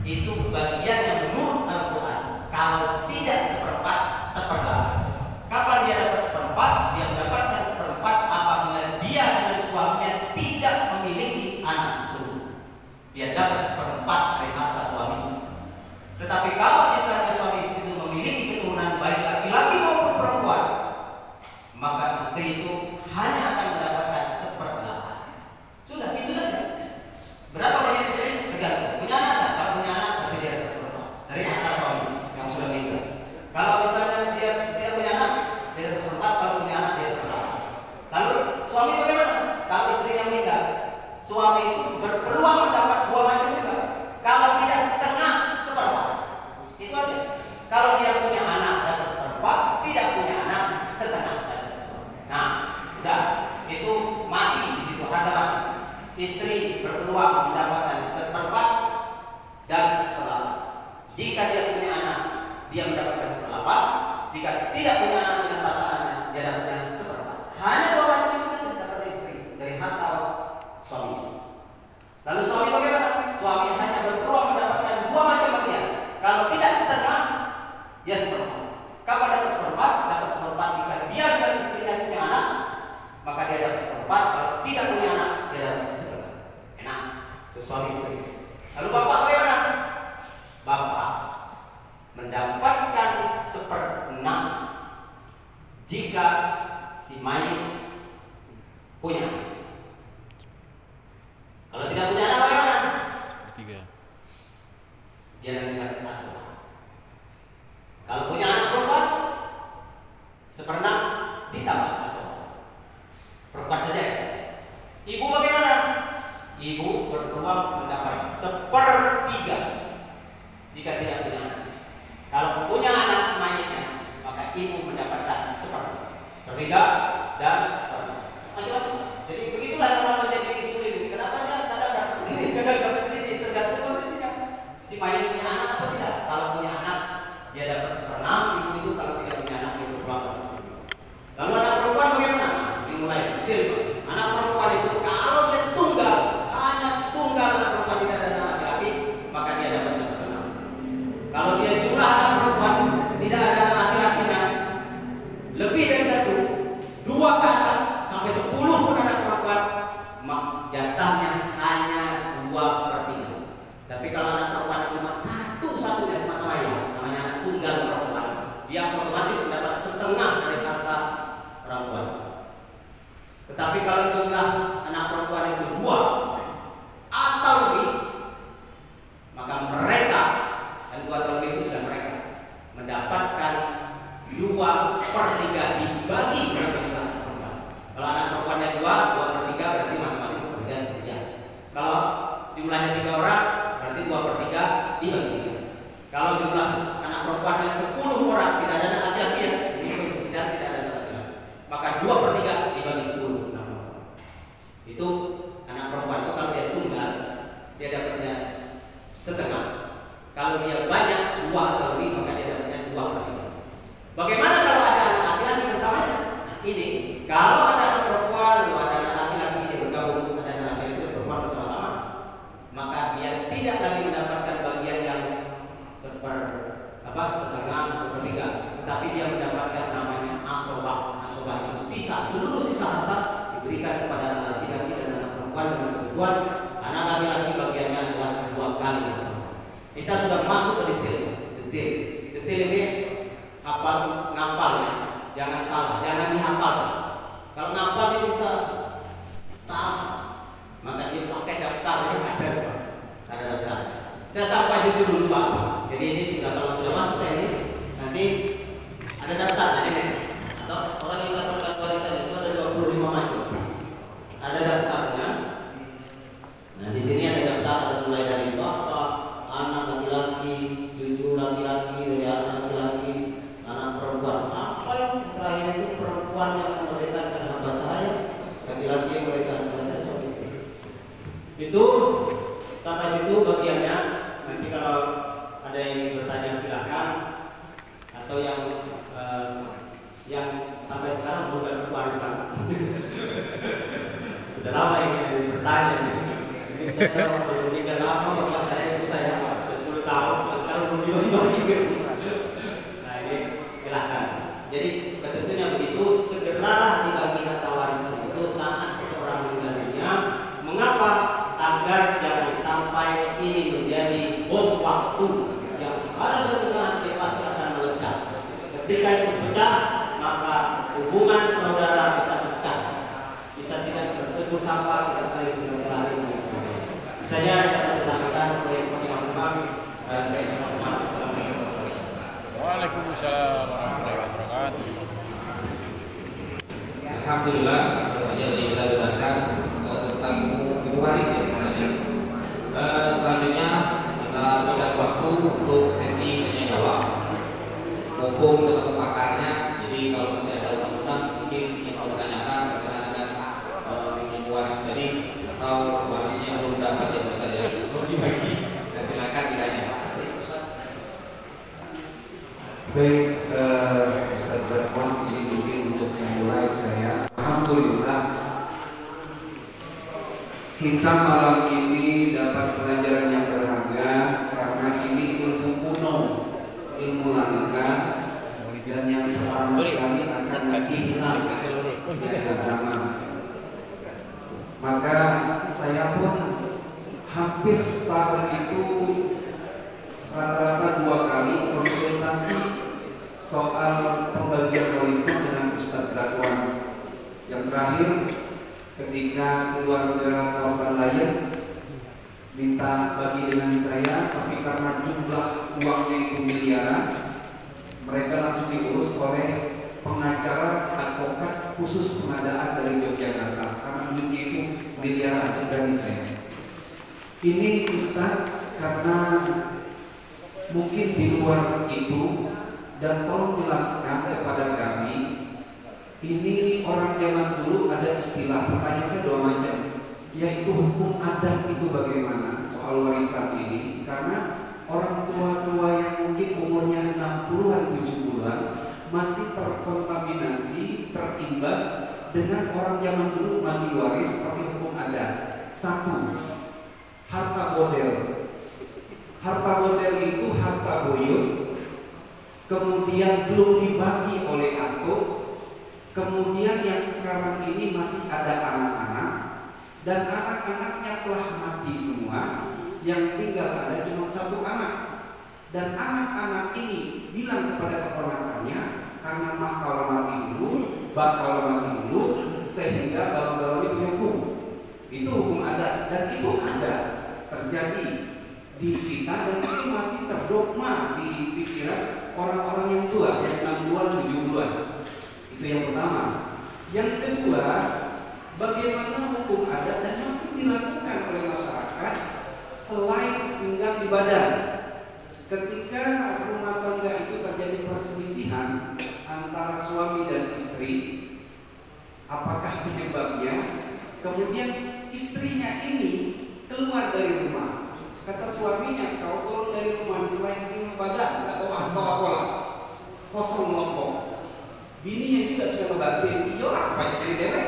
itu bagian yang menurut Al-Quran. Kalau tidak seperempat, seperdelapan. Kapan dia dapat seperempat? Dia mendapatkan seperempat apabila dia dengan suaminya tidak memiliki anak turun. Dia dapat seperempat dari harta suami. Tetapi kalau misalnya suami istri itu memiliki keturunan baik laki-laki maupun perempuan, maka istri itu hanya akan mendapatkan seperdelapan. Sudah, itu saja. Berapa banyak istri? Tergantung. Punya anak tak? Kalau punya anak, berarti dia dapat seperempat dari harta suami yang sudah meninggal. Kalau misalnya dia tidak punya anak, dia dapat seperempat. Kalau punya anak, dia seperempat. Lalu suami bagaimana? Kalau istri yang meninggal, suami itu berpeluang mendapat dua macam juga. Kalau tidak setengah, seperempat. Itu aja. Kalau dia punya anak, dapat seperempat. Tidak punya anak, setengah. Nah, udah, itu mati di situ, harga mati. Istri berpeluang mendapatkan seperempat dan seperempat. Jika dia punya anak, dia mendapatkan seperempat. Jika tidak punya anak dengan pasangannya, dia dapatkan seperempat. Hanya dua macam itu saja dapat istri dari harta suami. Lalu suami bagaimana? Suami hanya berpeluang mendapatkan dua macam bagian. Kalau tidak setengah, dia seperempat. Kapan dapat seperempat? Dapat seperempat jika dia dan istrinya punya anak, maka dia dapat seperempat. Kalau tidak punya anak, dia dapat setengah. Enak. Itu suami istri. Lalu bapak bagaimana? Bapak mendapatkan seperenam jika si mayit punya anak. Kalau tidak punya anak bagaimana? Ketiga. Dia nanti dapat asuh. Kalau punya anak perempuan, seperenam ditambah asuh. Perempuan saja. Ibu bagaimana? Ibu berpeluang mendapat sepertiga jika tidak punya anak. Kalau punya anak semayitnya, maka ibu mendapatkan sepertiga dan sepertiga. Macam-macam. Jadi begitulah yang orang menjadi sulit. Kenapa dia kadang dapat segini, kadang dapat segini, tergantung posisinya. Si mayit punya anak atau tidak? Kalau punya anak, dia dapat seperenam. Ibu itu kalau tidak punya anak, dia berpeluang. Lalu anak perempuan bagaimana? Dimulai kecil. Anak perempuan itu kalau dia tunggal, hanya tunggal anak perempuan, tidak ada anak laki-laki, maka dia dapatnya setengah. Kalau dia jumlah anak perempuan, tidak ada anak laki-lakinya, lebih dari satu, dua ke atas, sampai 10 pun anak perempuan, jatahnya hanya 2/3. Tapi kalau anak perempuan cuma satu-satunya semata-mata, namanya anak tunggal perempuan, dia otomatis mendapat setengah dari harta perempuan. Tetapi kalau jumlah anak perempuan itu 2 atau lebih, maka mereka, dan 2 atau lebih itu sudah mereka mendapatkan 2/3 dibagi berapa jumlah anak perempuan. Kalau anak perempuannya 2/3 berarti masing-masing sepertiga. Kalau jumlahnya 3 orang, berarti 2/3 dibagi 3. Kalau jumlah anak perempuannya 10 orang, tidak ada anak laki-laki ya, ini tidak ada anak laki-laki, maka 2/3 dibagi 10. Itu anak perempuan itu kalau dia tunggal, dia dapatnya setengah. Kalau dia banyak 2 atau lebih, maka dia dapatnya 2/3. Bagaimana kalau ada anak laki-laki bersamanya? Nah ini, kalau ada anak perempuan, lalu ada anak laki-laki dia bergabung, ada anak laki-laki dan perempuan bersama-sama, ngapal ya. Jangan salah, jangan dihafal. Kalau ngapal dia bisa salah. Maka dia pakai daftar yang ada daftar. Saya sampai situ dulu Pak. Jadi ini kalau sudah masuk teknis, nanti ada daftar nanti atau orang yang mendapatkan warisan itu ada 25 macam. Ada daftarnya. Nah di sini ada daftar, ada mulai dari bapak, anak laki-laki, cucu laki-laki, dari anak laki-laki, anak perempuan, sampai terakhir itu perempuan yang memerdekakan hamba saya, laki-laki yang memerdekakan hamba saya, suami istri. Itu sampai situ bagiannya. Nanti kalau ada yang ingin bertanya silakan, atau yang sampai sekarang belum dapat warisan. Sudah lama ini bertanya. Saya waktu nikah lama, bapak saya itu saya 10 tahun, sekarang belum dibagi-bagi. Nah ini silahkan. Jadi tentunya begitu, segeralah dibagi harta warisan itu saat seseorang meninggal dunia. Mengapa? Agar jangan sampai ini menjadi bom waktu yang pada suatu saat dia pasti akan meledak. Ketika itu pecah, maka hubungan saudara bisa pecah, bisa tidak bersebut apa, tidak saling silaturahmi dan sebagainya. Saya dapat sampaikan sebagai pengimam. Saya masih assalamualaikum. Waalaikumsalam warahmatullahi wabarakatuh. Alhamdulillah, baru saja kita dengarkan tentang ibu waris ya. Selanjutnya kita berikan waktu untuk sesi tanya jawab. Mumpung ketemu pakarnya, jadi kalau masih ada undang-undang mungkin yang mau ditanyakan berkenaan dengan ibu waris tadi atau warisnya belum dapat ya Mas saja belum dibagi. Dan silakan ditanya. Baik, Ustaz Zakwan, ini mungkin untuk memulai saya. Alhamdulillah, kita malam ini dapat pelajaran yang berharga karena ini ilmu kuno, ilmu langka, dan yang pertama sekali akan nanti hilang di akhir zaman. Maka saya pun hampir setahun itu rata-rata 2 kali konsultasi soal pembagian warisan dengan Ustadz Zakwan. Yang terakhir ketika keluarga korban Lion minta bagi dengan saya, tapi karena jumlah uangnya itu miliaran, mereka langsung diurus oleh pengacara advokat khusus pengadaan dari Yogyakarta karena duitnya itu miliaran. Dan berani saya ini Ustadz karena mungkin di luar itu, dan tolong jelaskan kepada kami. Ini orang zaman dulu ada istilah, pertanyaan saya 2 macam, yaitu hukum adat itu bagaimana soal warisan ini, karena orang tua-tua yang mungkin umurnya 60-an 70-an masih terkontaminasi, terimbas dengan orang zaman dulu bagi waris seperti hukum adat. 1. Harta bodel. Harta bodel itu harta buyut, kemudian belum dibagi oleh atuk, kemudian yang sekarang ini masih ada anak-anak, dan anak-anaknya telah mati semua, yang tinggal ada cuma 1 anak. Dan anak-anak ini bilang kepada keponakannya, karena mak kalau mati dulu, bak kalau mati dulu, sehingga galau-galau ini hukum. Itu hukum adat, dan itu ada terjadi di kita, dan itu masih terdogma di pikiran orang-orang yang tua, yang 60-an, 70-an. Itu yang pertama. Yang kedua, bagaimana hukum adat dan masih dilakukan oleh masyarakat selain setinggal di badan. Ketika rumah tangga itu terjadi perselisihan antara suami dan istri, apakah penyebabnya? Kemudian istrinya ini keluar dari rumah. Kata suaminya, kau turun dari rumah selain setinggal badan, nggak bawa pola, kosong lompong. Bininya juga sudah ngebantuin, iya apa jadi dewek.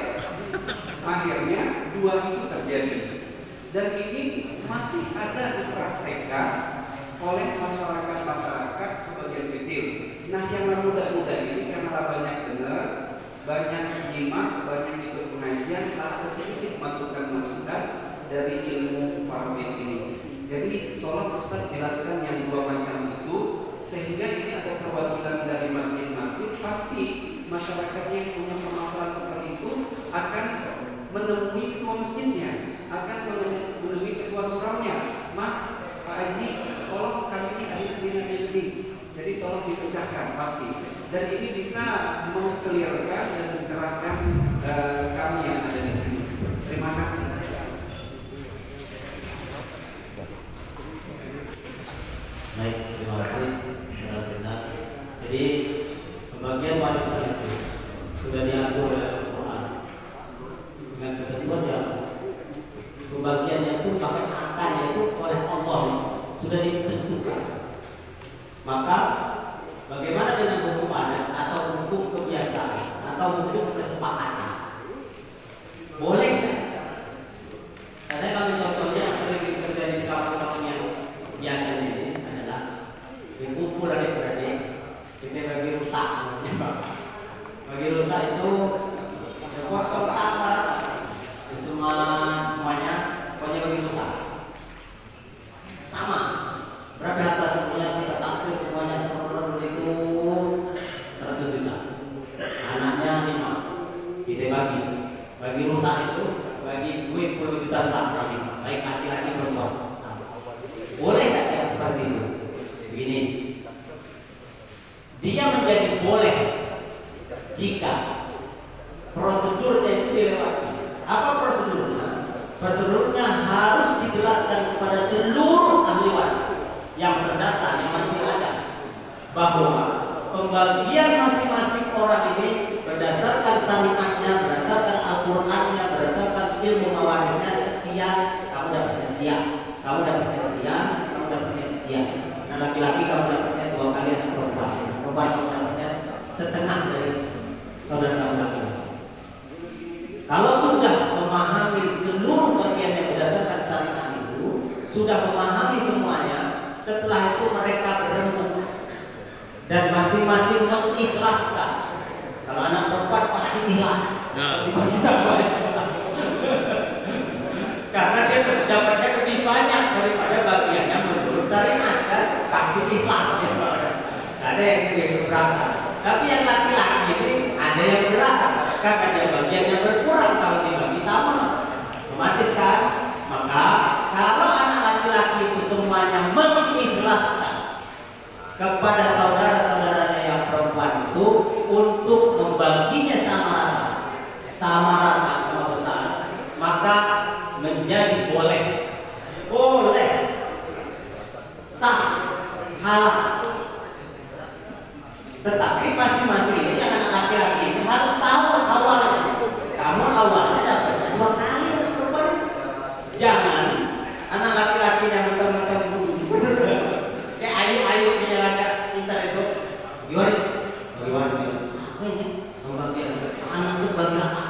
Akhirnya 2 itu terjadi, dan ini masih ada dipraktekkan oleh masyarakat sebagian kecil. Nah, yang muda-muda ini karena banyak dengar, banyak nyimak, banyak ikut pengajian, ada sedikit masukan-masukan dari ilmu farbit ini. Jadi tolong Ustaz jelaskan yang 2 macam itu, sehingga ini ada perwakilan dari masjid masyarakatnya yang punya permasalahan seperti itu akan menemui ketua masjidnya, akan menemui ketua suramnya. Mak, Pak Haji, tolong kami ini. Jadi tolong dipecahkan pasti. Dan ini bisa mengkelirkan dan mencerahkan kami yang ada di sini. Terima kasih. Baik, terima kasih secara besar. Jadi pembagian warisan itu sudah diatur oleh Al-Quran dengan ketentuan yang pembagiannya pun bahkan angkanya itu oleh Allah sudah ditentukan. Maka bagaimana dengan hukum adat atau hukum kebiasaan atau hukum kesepakatan? Boleh kan? Karena kami contohnya sering terjadi di kampung-kampung yang biasanya ini adalah dikumpul adik-beradik kita bagi rusak. Bagi rusak itu kalau sama semuanya pokoknya bagi rusak sama. Berapa harta semuanya kita taksir semuanya semua itu 100 juta. Anaknya 5 kita bagi rusak itu bagi duit 10 juta sudah baik laki-laki perempuan sama. Boleh tak yang seperti itu? Begini, dia menjadi boleh jika prosedurnya itu dilewati. Apa prosedurnya? Prosedurnya harus dijelaskan kepada seluruh ahli waris yang terdata yang masih ada bahwa pembagian masing-masing orang ini berdasarkan syariatnya, berdasarkan Al-Qur'annya, berdasarkan ilmu warisnya sekian, kamu dapatnya sekian, kamu dapatnya sekian, kamu dapatnya sekian. Nah, laki-laki kamu dapatnya 2 kali anak perempuan, perempuan kamu dapatnya setengah dari saudara kamu laki-laki. Kalau sudah memahami seluruh bagian yang berdasarkan syariat itu, sudah memahami semuanya, setelah itu mereka berembuk dan masing-masing mengikhlaskan. Kalau anak perempuan pasti ikhlas. Dibagi sama. Karena dia dapatnya lebih banyak daripada bagian yang menurut syariat kan, pasti ikhlas. Ada yang keberatan. Tapi yang laki-laki ini ada yang berat. Karena dia bagian yang berkurang kalau dibagi sama. Otomatis kan? Maka kalau anak laki-laki itu semuanya mengikhlaskan kepada saudara-saudaranya yang perempuan itu untuk membaginya sama rata, sama rasa, sama besar, maka menjadi boleh sah, halal. Tetapi masing-masing ini yang anak laki-laki ini harus tahu awalnya. Kamu awalnya dapatnya 2 kali anak perempuan. Jangan anak laki-laki yang mentang-mentang kayak ayu-ayu yang ada internet itu. Gimana? Sama ini pembagian anak itu bagi rata.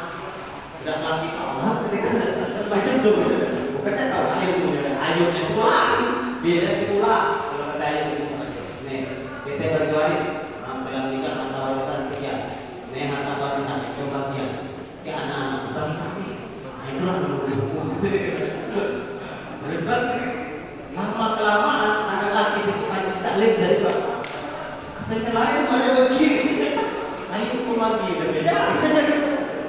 Tidak lagi Allah. Macam itu. Bukannya tahu ayunya sekolah. Beda sekolah. Kalau kata ayam itu nih kita bagi waris. Yang tinggal harta warisan sekian. Nih harta warisan itu bagian. Ke anak-anak bagi sapi. Nah itulah menurut beribad. Lama kelamaan anak laki itu hanya taklim dari bapak. Katanya lain ada lagi. Ayo hukum lagi berbeda.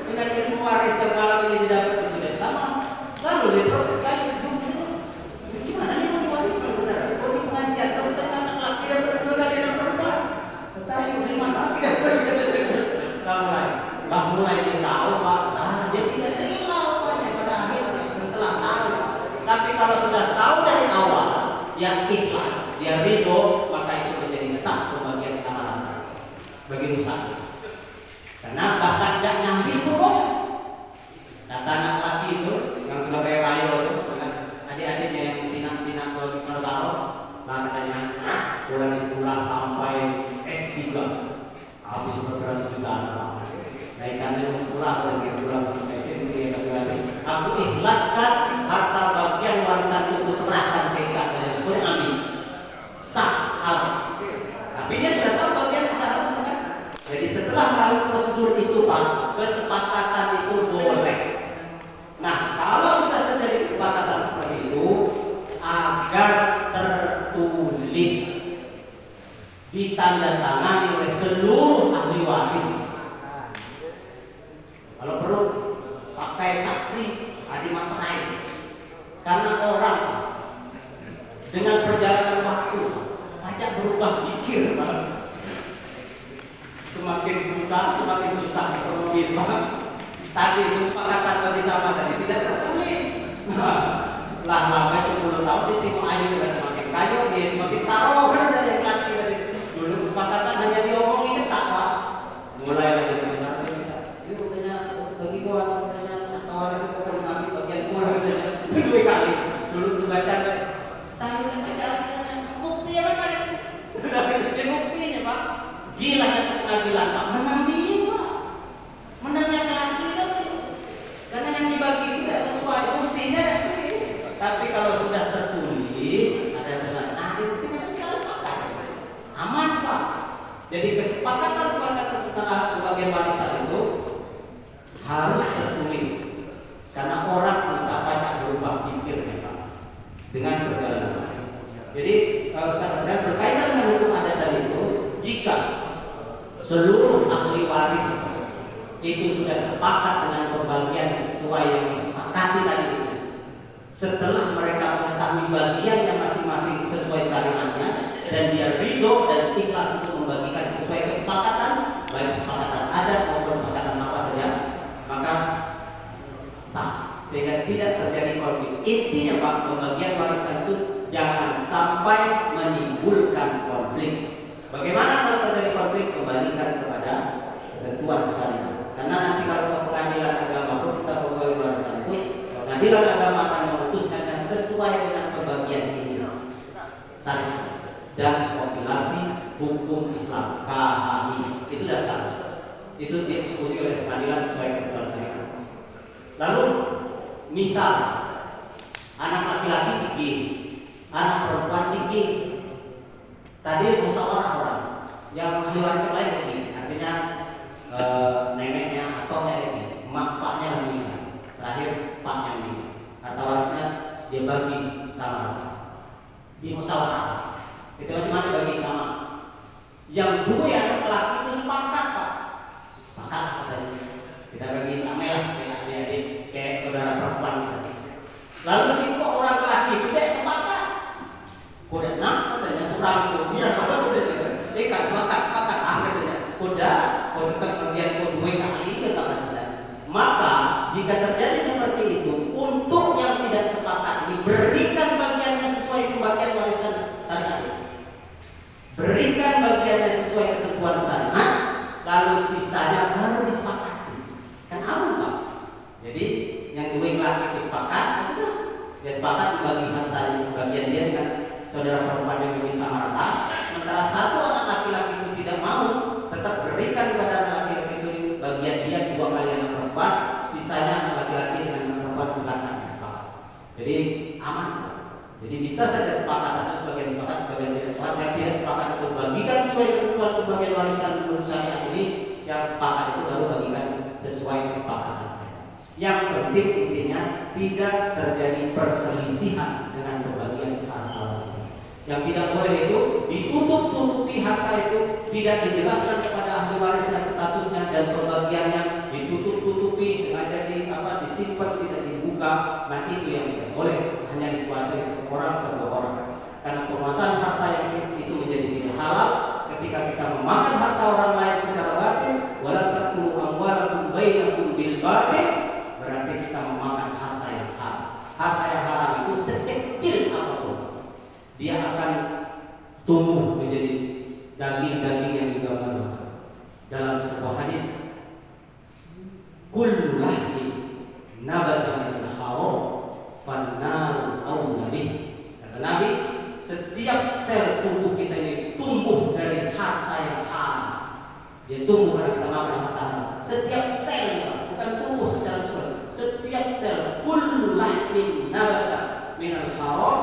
Dengan ilmu waris yang malam ini didapat itu tidak sama. Lalu diprotes kayak itu. Gimana nih mau waris benar? Kalau di pengajian kalau kita anak laki dan 2 kali anak perempuan. Tahu di mana tidak mulai dia tahu Pak. Nah, dia tidak rela rupanya pada akhirnya setelah tahu. Tapi kalau sudah tahu dari awal, yang ikhlas, dia ridho, maka itu menjadi sah pembagian sama rata bagi rusak. Karena bahkan tidak nyambil itu boleh. Kata anak laki itu yang sudah kayak kayu itu, adik-adiknya yang pinang-pinang ke salo-salo, nah katanya mulai di sekolah sampai S3 habis beberapa juta anak. Naikkan dari sekolah lagi sekolah sampai SMP aku ikhlaskan harta bagian warisan itu serahkan TK dan pun amin sah halal. Tapi dia sudah tahu bagian seharusnya kan. Jadi setelah melalui prosedur itu Pak, kesepakatan itu boleh. Nah kalau sudah terjadi kesepakatan seperti itu agar tertulis ditandatangani oleh seluruh ahli waris dengan perjalanan waktu. Pajak berubah pikir, Pak. Semakin susah ekonomi, Pak. Tadi kesepakatan bersama tadi tidak tertulis. Lah lama 10 tahun di timur air juga semakin kayu, dia semakin saro kan dari yang laki tadi. Dulu kesepakatan hanya diomongin ketak, Pak. Mulai lagi bicara kita. Ini katanya bagi gua katanya tawaran sekolah kami bagian gua katanya. Dua kali. Dulu dibaca tahu baca bukti apa ada? Ada buktinya, Pak. Gila kan pengadilan, Pak. Menang dia, Pak. Menangnya laki kan. Karena yang dibagi tidak sesuai buktinya. Tapi kalau sudah tertulis ada dengan buktinya kan kita sepakat. Aman, Pak. Jadi kesepakatan tentang pembagian warisan itu harus tertulis. Karena orang bisa banyak berubah pikirnya, Pak. Dengan perjalanan waktu. Jadi kalau saya berkaitan dengan hukum adat tadi itu, jika seluruh ahli waris itu sudah sepakat dengan pembagian sesuai yang disepakati tadi itu, setelah mereka mengetahui bagiannya masing-masing sesuai syariatnya dan dia ridho dan ikhlas untuk membagikan sesuai kesepakatan, baik kesepakatan adat maupun kesepakatan apa saja, maka sah sehingga tidak terjadi konflik. Intinya, Pak, pembagian warisan itu jangan sampai menimbulkan konflik. Bagaimana kalau terjadi konflik? Kembalikan kepada ketentuan syariat. Karena nanti kalau ke pengadilan agama pun kita pembagi warisan itu, pengadilan agama akan memutuskan sesuai dengan pembagian ini syariat dan kompilasi hukum Islam KHI. Itu dasar. Itu didiskusi oleh pengadilan sesuai ketentuan syariat. Lalu misal anak laki-laki dikir, anak perempuan dikir. Tadi musyawarah orang yang ahli waris lain dikir, artinya neneknya atau neneknya, paknya meninggal, terakhir paknya meninggal. Harta warisnya dia bagi sama, di musyawarah. Itu bagaimana bagi sama? Yang dua anak laki itu sepakat, Pak. Sepakat katanya. Kita bagi sama lah, kayak adik-adik, kayak saudara perempuan. Lalu si kok orang laki tidak sepakat. Kuda nak katanya seorang itu, iya kalau kuda dia kan sepakat katanya. Kuda tetap bagian dua kali katanya. Maka jika terjadi seperti itu, untuk yang tidak sepakat diberikan bagiannya sesuai pembagian warisan syariat. Berikan bagiannya sesuai ketentuan syariat, lalu sisanya baru disepakati. Kan aman, Pak. Jadi yang dua laki itu sepakat, sudah dia sepakat membagi harta bagian dia dengan saudara perempuan yang lebih sama rata. Sementara satu anak laki-laki itu tidak mau, tetap berikan kepada anak laki-laki itu bagian dia 2 kali anak perempuan, sisanya anak laki-laki dengan anak perempuan silakan sepakat. Jadi aman. Jadi bisa saja sepakat atau sebagian sepakat, sebagian tidak sepakat. Yang tidak sepakat itu bagikan sesuai ketentuan pembagian warisan menurut syariat ini. Yang sepakat itu baru bagikan sesuai kesepakatan. Yang penting intinya tidak terjadi perselisihan dengan pembagian harta warisan. Yang tidak boleh itu ditutup-tutupi harta itu, tidak dijelaskan kepada ahli warisnya statusnya dan pembagiannya, ditutup-tutupi sengaja disimpan tidak dibuka. Nah itu yang tidak boleh, hanya dikuasai seorang atau 2 orang. Karena penguasaan harta yang itu menjadi tidak halal ketika kita memakan harta orang lain secara batil. Wala taqulu amwalakum bainakum bil batil, berarti kita memakan harta yang haram. Harta yang haram itu sekecil apapun, dia akan tumbuh menjadi daging-daging yang digambarkan dalam sebuah hadis. Kullu lahmin nabata min haram fannaru awla bih. Kata Nabi, setiap sel tubuh kita ini tumbuh dari harta yang haram. Dia tumbuh karena kita makan harta haram. Setiap sel, bukan tumbuh secara keseluruhan. Setiap sel, kullu lahmin nabata min haram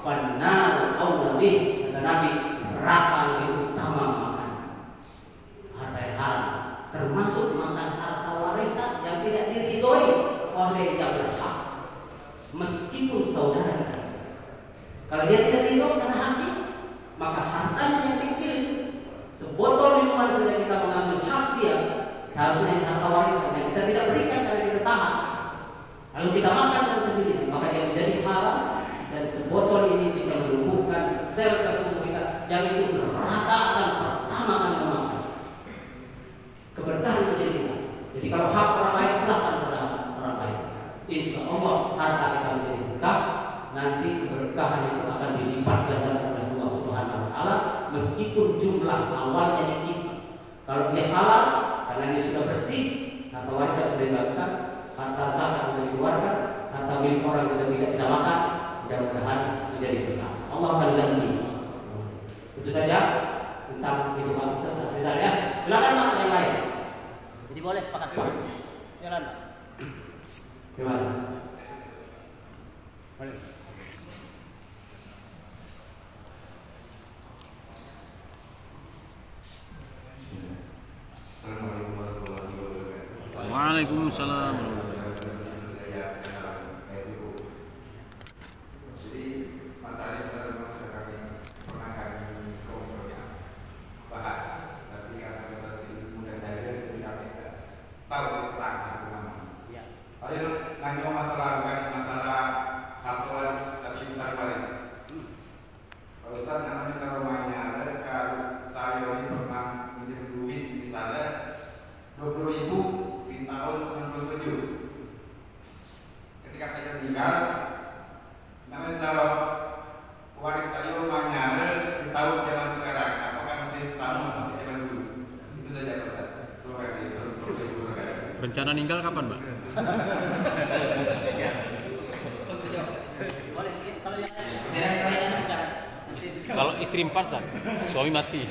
fannaru awla bih. Kata Nabi, neraka lebih utama makan harta yang haram, termasuk makan harta warisan yang tidak diridhoi oleh yang berhak, meskipun saudara kita sendiri. Kalau dia tidak ridho karena hati, maka hartanya yang kecil, sebotol minuman saja kita mengambil hak dia, seharusnya harta warisan yang kita tidak berikan karena kita tahan, lalu kita makan dengan sendiri, maka dia menjadi haram dan sebotol ini bisa berubah sel-sel tubuh kita yang itu neraka akan pertama kali memakan. Keberkahan menjadi kita. Jadi kalau hak orang lain silahkan pada orang lain. Insya Allah harta kita menjadi berkah. Nanti keberkahan itu akan dilipat gandakan oleh Allah Subhanahu Wa Taala meskipun jumlah awalnya dikit. Kalau dia halal karena dia sudah bersih, harta warisan sudah dilakukan, harta zakat sudah dikeluarkan, harta milik orang sudah tidak kita makan, mudah-mudahan menjadi berkah. Allah akan ganti. Itu saja tentang itu maksud ya. Silakan Pak yang lain. Jadi boleh sepakat Pak. Jalan Pak. Terima kasih. Boleh. Assalamualaikum warahmatullahi wabarakatuh. Waalaikumsalam. Jadi Mas Aris memang sudah pernah kami ngobrolnya bahas, tapi karena kita sedikit mudah belajar jadi kami tidak tahu terang satu nama. Ya. Saya nanya masalah bukan masalah harta waris tapi bukan waris. Pak Ustadz namanya kalau mainnya ada kalau saya ini pernah minjem duit misalnya 20.000 di tahun 97. Ketika saya meninggal, namanya kalau waris saya mainnya ada di tahun zaman sekarang, apakah masih sama seperti zaman dulu? Itu saja Pak Ustadz. Terima kasih. Rencana ninggal kapan, Mbak? Boleh kalau yang Kalau istri 4 kan, suami mati.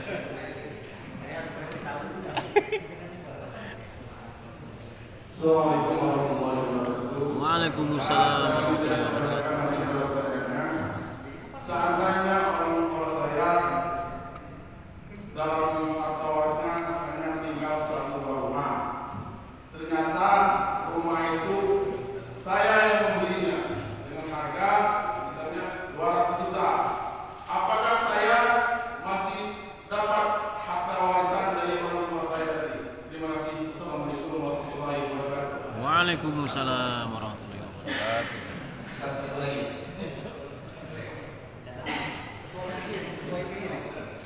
Assalamualaikum warahmatullahi wabarakatuh. Waalaikumsalam warahmatullahi wabarakatuh. Seandainya orang tua saya dalam harta warisnya hanya meninggal satu buah rumah, ternyata rumah itu saya yang membelinya dengan harga misalnya 200 juta. Apakah saya masih dapat harta warisan dari orang tua saya tadi? Terima kasih. Assalamualaikum warahmatullahi wabarakatuh. Waalaikumsalam warahmatullahi wabarakatuh. Satu lagi.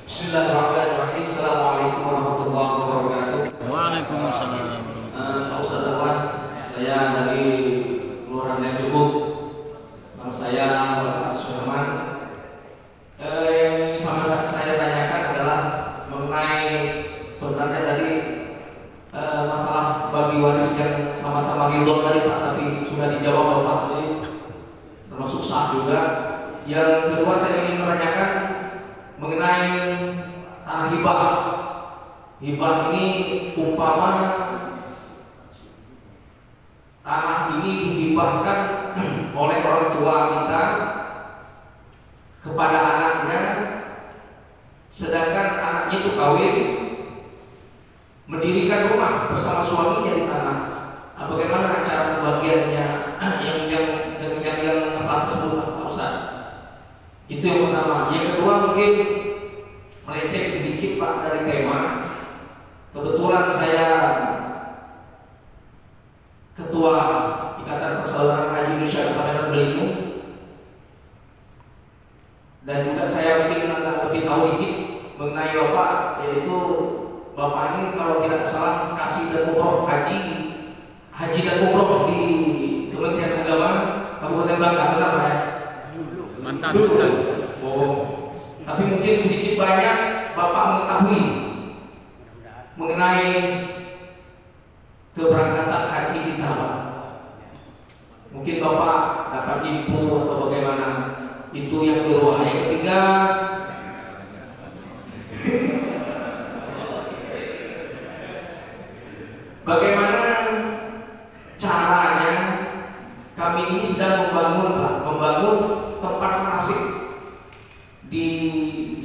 Bismillahirrahmanirrahim. Assalamualaikum warahmatullahi wabarakatuh. Waalaikumsalam. Pak Ustadz Afwan, saya dari Kelurahan Yang Cukup. Nama saya Bapak Suherman. Yang sama saya tanyakan adalah mengenai sebenarnya tadi masalah bagi waris yang sama-sama ridho tadi Pak, tapi sudah dijawab Bapak tadi, termasuk sah juga. Yang kedua saya ingin menanyakan mengenai tanah hibah. Hibah ini umpama tanah ini dihibahkan oleh orang tua kita kepada anaknya, sedangkan anaknya itu kawin, mendirikan rumah bersama suaminya di tanah. Nah, bagaimana cara pembagiannya yang masalah tersebut Pak Ustaz? Itu yang pertama. Yang kedua mungkin melenceng sedikit Pak dari tema. Kebetulan saya Ketua Ikatan Persaudaraan Haji Indonesia Kepulauan Belitung, dan juga saya mungkin agak lebih tahu dikit mengenai Bapak, yaitu Bapak ini kalau tidak salah kasih dan umroh haji dan umroh di Kementerian Agama Kabupaten Bangka, benar Pak ya? Mantan. Oh, tapi mungkin sedikit banyak Bapak mengetahui mengenai keberangkatan haji kita Pak. Mungkin Bapak dapat info atau bagaimana. Itu yang kedua. Yang ketiga, bagaimana caranya kami ini sedang membangun tempat manasik di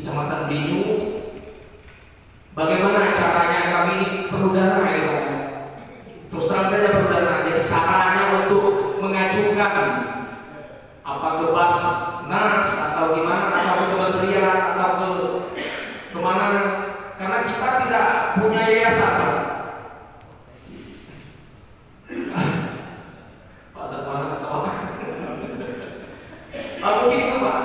Kecamatan Dinyu. Bagaimana caranya kami ini perlu dana ya Pak? Terus terang saja perlu dana. Jadi caranya untuk mengajukan apa ke Basnas atau gimana, atau ke kementerian atau ke kemana? Karena kita tidak punya yayasan Pak. Pak Zatwana atau apa? Mungkin itu Pak.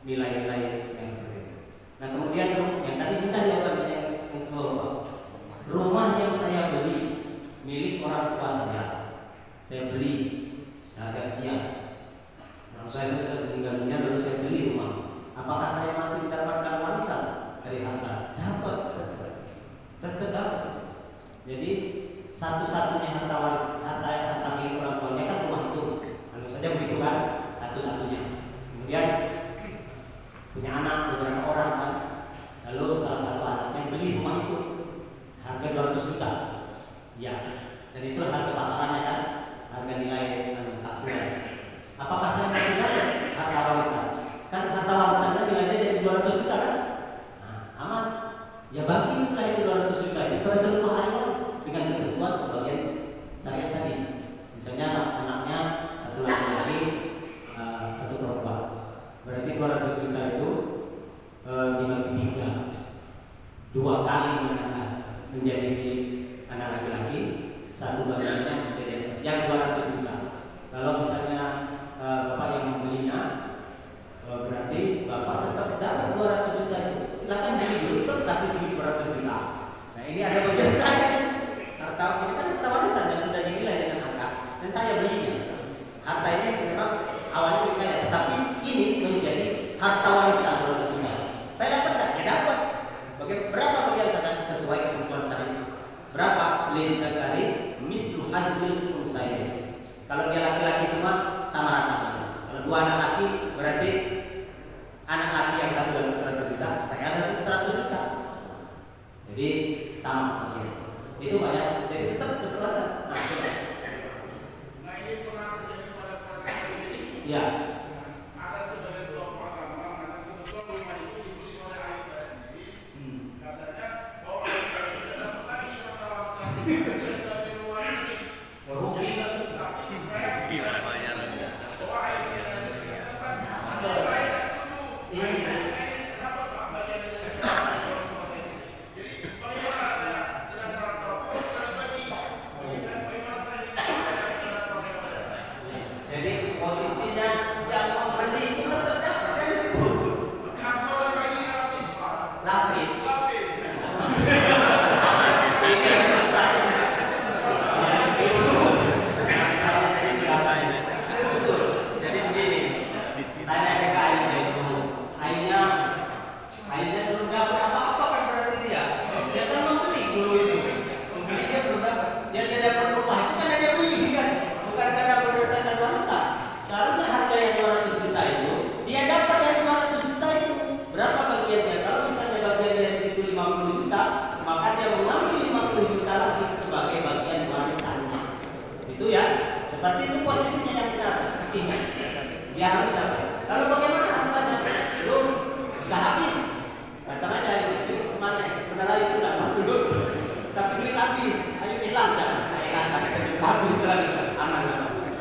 nilai-nilai yang seperti itu. Nah kemudian yang tadi sudah jawabannya yang kedua Pak. Rumah yang saya beli milik orang tua saya beli seharga sekian. Orang saya itu sudah meninggal dunia lalu saya beli rumah. Apakah saya masih mendapatkan warisan dari harta? Dapat, tetap dapat. Jadi satu-satunya harta waris, harta milik orang tuanya kan rumah itu. Lalu saja begitu kan, satu-satunya. Kemudian punya anak beberapa orang kan, lalu salah satu anaknya beli rumah itu harga 200 juta. Ya, dan itu harga pasarannya kan, harga nilai taksiran. Apakah saya masih dapat harta warisan? Kan harta warisannya nilainya jadi 200 juta kan? Nah, aman. Ya bagi setelah itu 200 juta itu pada seluruh ahli waris dengan ketentuan bagian syariat tadi. Misalnya anaknya satu laki-laki, satu perempuan. Berarti 200 juta itu dibagi 3. 2 kali menjadi milik anak laki-laki, satu bagiannya menjadi yang 200 juta. Kalau misalnya bapak yang membelinya, berarti bapak tetap dapat 200 juta itu. Silakan beli dulu, saya kasih duit 200 juta. Nah ini ada bagian saya. Harta ini kan harta warisan yang sudah dinilai dengan akad, dan saya belinya. Harta ini memang awalnya milik saya, tetapi ini menjadi harta warisan 200 juta. Saya dapat tak? Ya dapat. Berapa bagian saya sesuai ketentuan syariat? Berapa? Lizakari mislu hasil unsayain. Kalau dia laki-laki semua sama rata. Kalau 2 anak laki berarti anak laki yang satu dapat 100 juta, saya dapat 100 juta. Jadi sama gitu. Itu banyak. Jadi tetap rasa. Nah ini pernah terjadi pada keluarga ini. Ya. Ada sebagai kelompok agama karena kebetulan rumah itu dibeli oleh ayah saya sendiri. Katanya bahwa ayah saya tidak dapat lagi harta warisan. Dia sudah di rumah ini. Rugi kan? Tapi saya tidak bahwa ayah saya tidak dapat. Saya setuju. Saya dapat Pak bagian dari orang tua saya ini. Jadi bagaimana saya tidak merantau pun saya bagi. Bagaimana saya tidak merantau. Jadi posisinya yang membeli itu tetap dapat dari situ. Kalau dibagi lapis Pak. Lapis. Lapis. Ini yang susah. Yang dulu kalau tadi siapa ini? Betul. Jadi begini. Tanya ke ayahnya itu. Ayahnya belum dapat apa-apa kan berarti dia. Dia kan membeli dulu itu. Membeli dia belum dapat. Dia dapat rumah itu karena dia beli kan. Bukan karena berdasarkan warisan. Seharusnya harga yang 200 juta itu dia dapat dari 200 juta itu. Berapa bagiannya? Kalau misalnya bagian dari situ 50 juta, maka dia mengambil 50 juta lagi sebagai bagian warisannya. Itu ya. Seperti itu posisinya yang benar. Ingat. Dia harus dapat. Lalu bagaimana hartanya? Belum. Sudah habis. Datang aja itu kemana? Sebenarnya itu dapat dulu. Tapi duit habis. Ayo ikhlas dah. Ikhlas tapi duit habis lagi. Aman.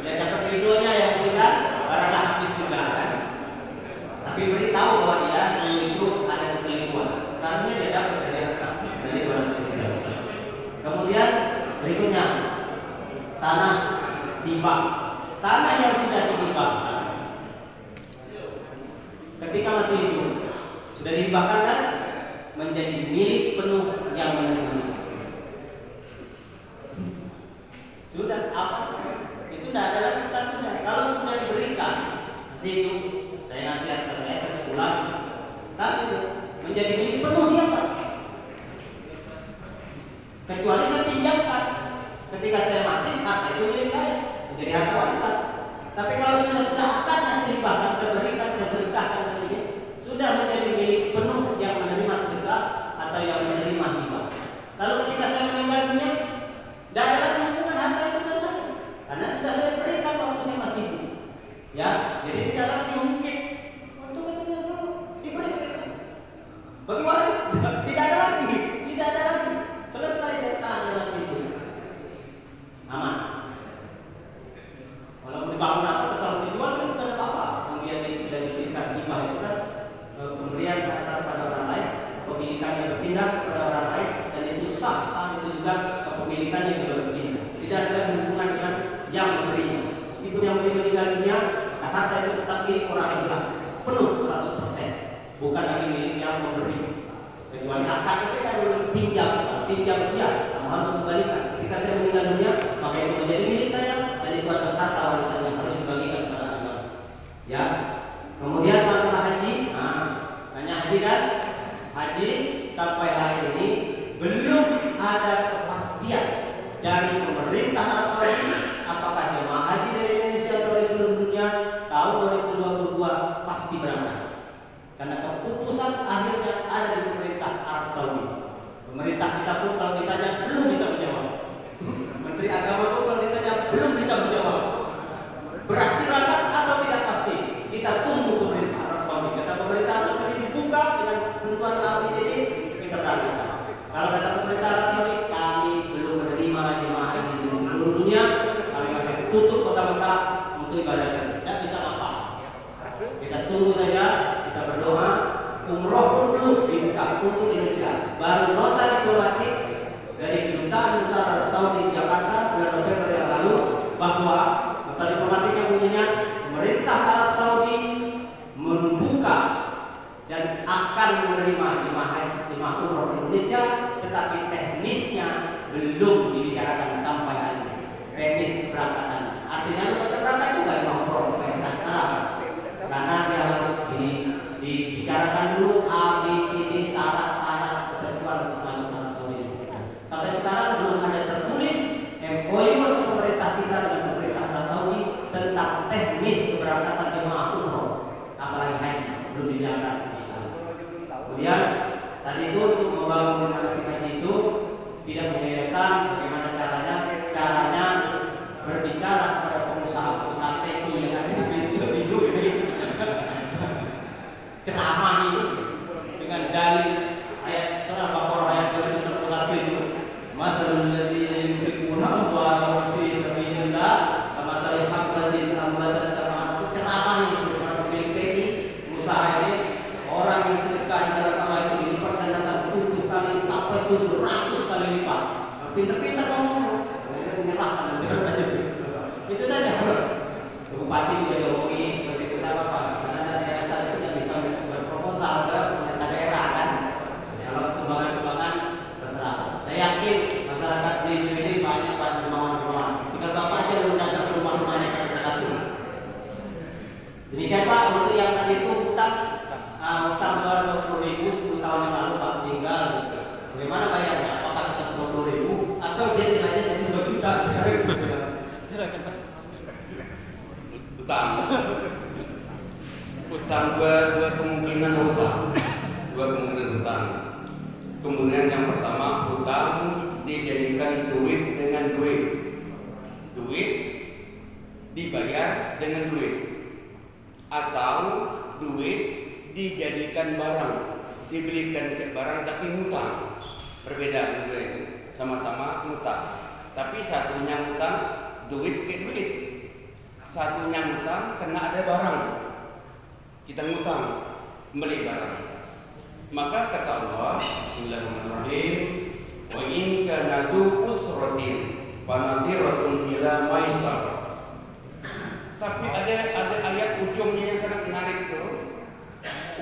Dia dapat videonya yang bilang barangnya habis juga kan. Tapi beritahu bahwa dia dulu itu ada kekeliruan. Seharusnya dia dapat dari harta dari 200 juta. Kemudian berikutnya tanah hibah. Tanah yang sudah dihibahkan ketika masih hidup sudah dihibahkan kan menjadi milik penuh yang menerima. Sudah apa? Itu tidak ada lagi statusnya. Kalau sudah diberikan masih hidup, saya ngasih harta saya ke sebulan, kasih menjadi milik penuh dia Pak. Kecuali saya pinjamkan. Ketika saya mati, harta itu milik saya, menjadi harta warisan. Tapi kalau sudah akadnya saya hibahkan, saya berikan, saya sedekahkan ini, sudah menjadi milik penuh yang menerima sedekah atau yang menerima hibah. Lalu bukan lagi milik yang memberi. Kecuali akad itu kan pinjam dia, kamu harus kembalikan. Ketika saya meninggal dunia, maka itu menjadi milik saya dan itu adalah harta warisan yang harus dibagikan kepada ahli waris. Ya. Kemudian masalah haji, hanya haji kan? Haji sampai hari ini belum ada kepastian dari pemerintah Arab Saudi apakah jemaah haji dari Indonesia atau dari seluruh dunia tahun 2022 pasti berangkat. Karena keputusan akhirnya ada di pemerintah Arab Saudi. Pemerintah kita pun kalau ditanya belum bisa menjawab. Menteri Agama pun kalau ditanya belum bisa menjawab. Berarti berangkat atau tidak pasti. Kita tunggu pemerintah Arab Saudi. Kata pemerintah Arab Saudi dibuka dengan tentuan ABCD, kita berangkat. Kalau kata pemerintah Arab Saudi, kami belum menerima jemaah haji dari seluruh dunia. Kami masih tutup kota Mekah untuk ibadah. Tidak bisa apa. Kita tunggu saja. Berdoa, umroh pun belum dibuka untuk Indonesia. Baru nota diplomatik dari kedutaan besar Saudi di Jakarta bulan November yang lalu bahwa nota diplomatiknya bunyinya pemerintah Arab Saudi membuka dan akan menerima jemaah umroh Indonesia, tetapi teknisnya belum dibicarakan sampai hari ini. Teknis keberangkatan, artinya kita berangkat juga jemaah umroh sampai Arab, karena dia harus dibicarakan dulu ABCD syarat-syarat ketentuan untuk masuk Arab Saudi di sekitar. Sampai sekarang belum ada tertulis MOU untuk pemerintah kita dengan pemerintah Arab Saudi tentang teknis keberangkatan jemaah umroh, apalagi haji belum dijalankan sekarang. Kemudian tadi itu untuk membangun manasik haji itu tidak punya yayasan, bagaimana caranya berbicara kepada pengusaha-pengusaha TI yang ada di Indo ini. Ceramah itu dengan dalil ayat surah Baqarah ayat 291 itu, masalul ladzina yunfiquna amwalahum fi sabilillah kamasalil habbatin ambatat sama'an. Ceramah itu para pemilik TI, pengusaha ini, orang yang sedekah di dalam Allah itu dilipat gandakan 7 kali sampai 700 kali lipat. Pintar-pintar ngomong, menyerahkan itu saja. Bupati juga diomongin seperti itu, tidak apa-apa. Pemerintah daerah kan, kalau sumbangan terserah. Saya yakin masyarakat di ini banyak rumah-rumah. Tinggal bapak aja lu datang ke rumah-rumahnya satu persatu. Demikian Pak, untuk yang tadi itu utang 220.000 10 tahun yang lalu Pak meninggal. Bagaimana bayarnya? Apakah tetap 20.000 atau dia nilainya jadi 2 juta sekarang? Utang dua kemungkinan hutang. Kemudian yang pertama, hutang dijadikan duit dengan duit. Duit dibayar dengan duit. Atau duit dijadikan barang, dibelikan barang tapi hutang. Berbeda duit, sama-sama hutang. Tapi satunya hutang duit ke duit. Satunya hutang kena ada barang. Kita ngutang beli barang. Maka kata Allah, Bismillahirrahmanirrahim, wa in kana du usratin fa nadhiratun ila maisar. Tapi ada ayat ujungnya yang sangat menarik tuh.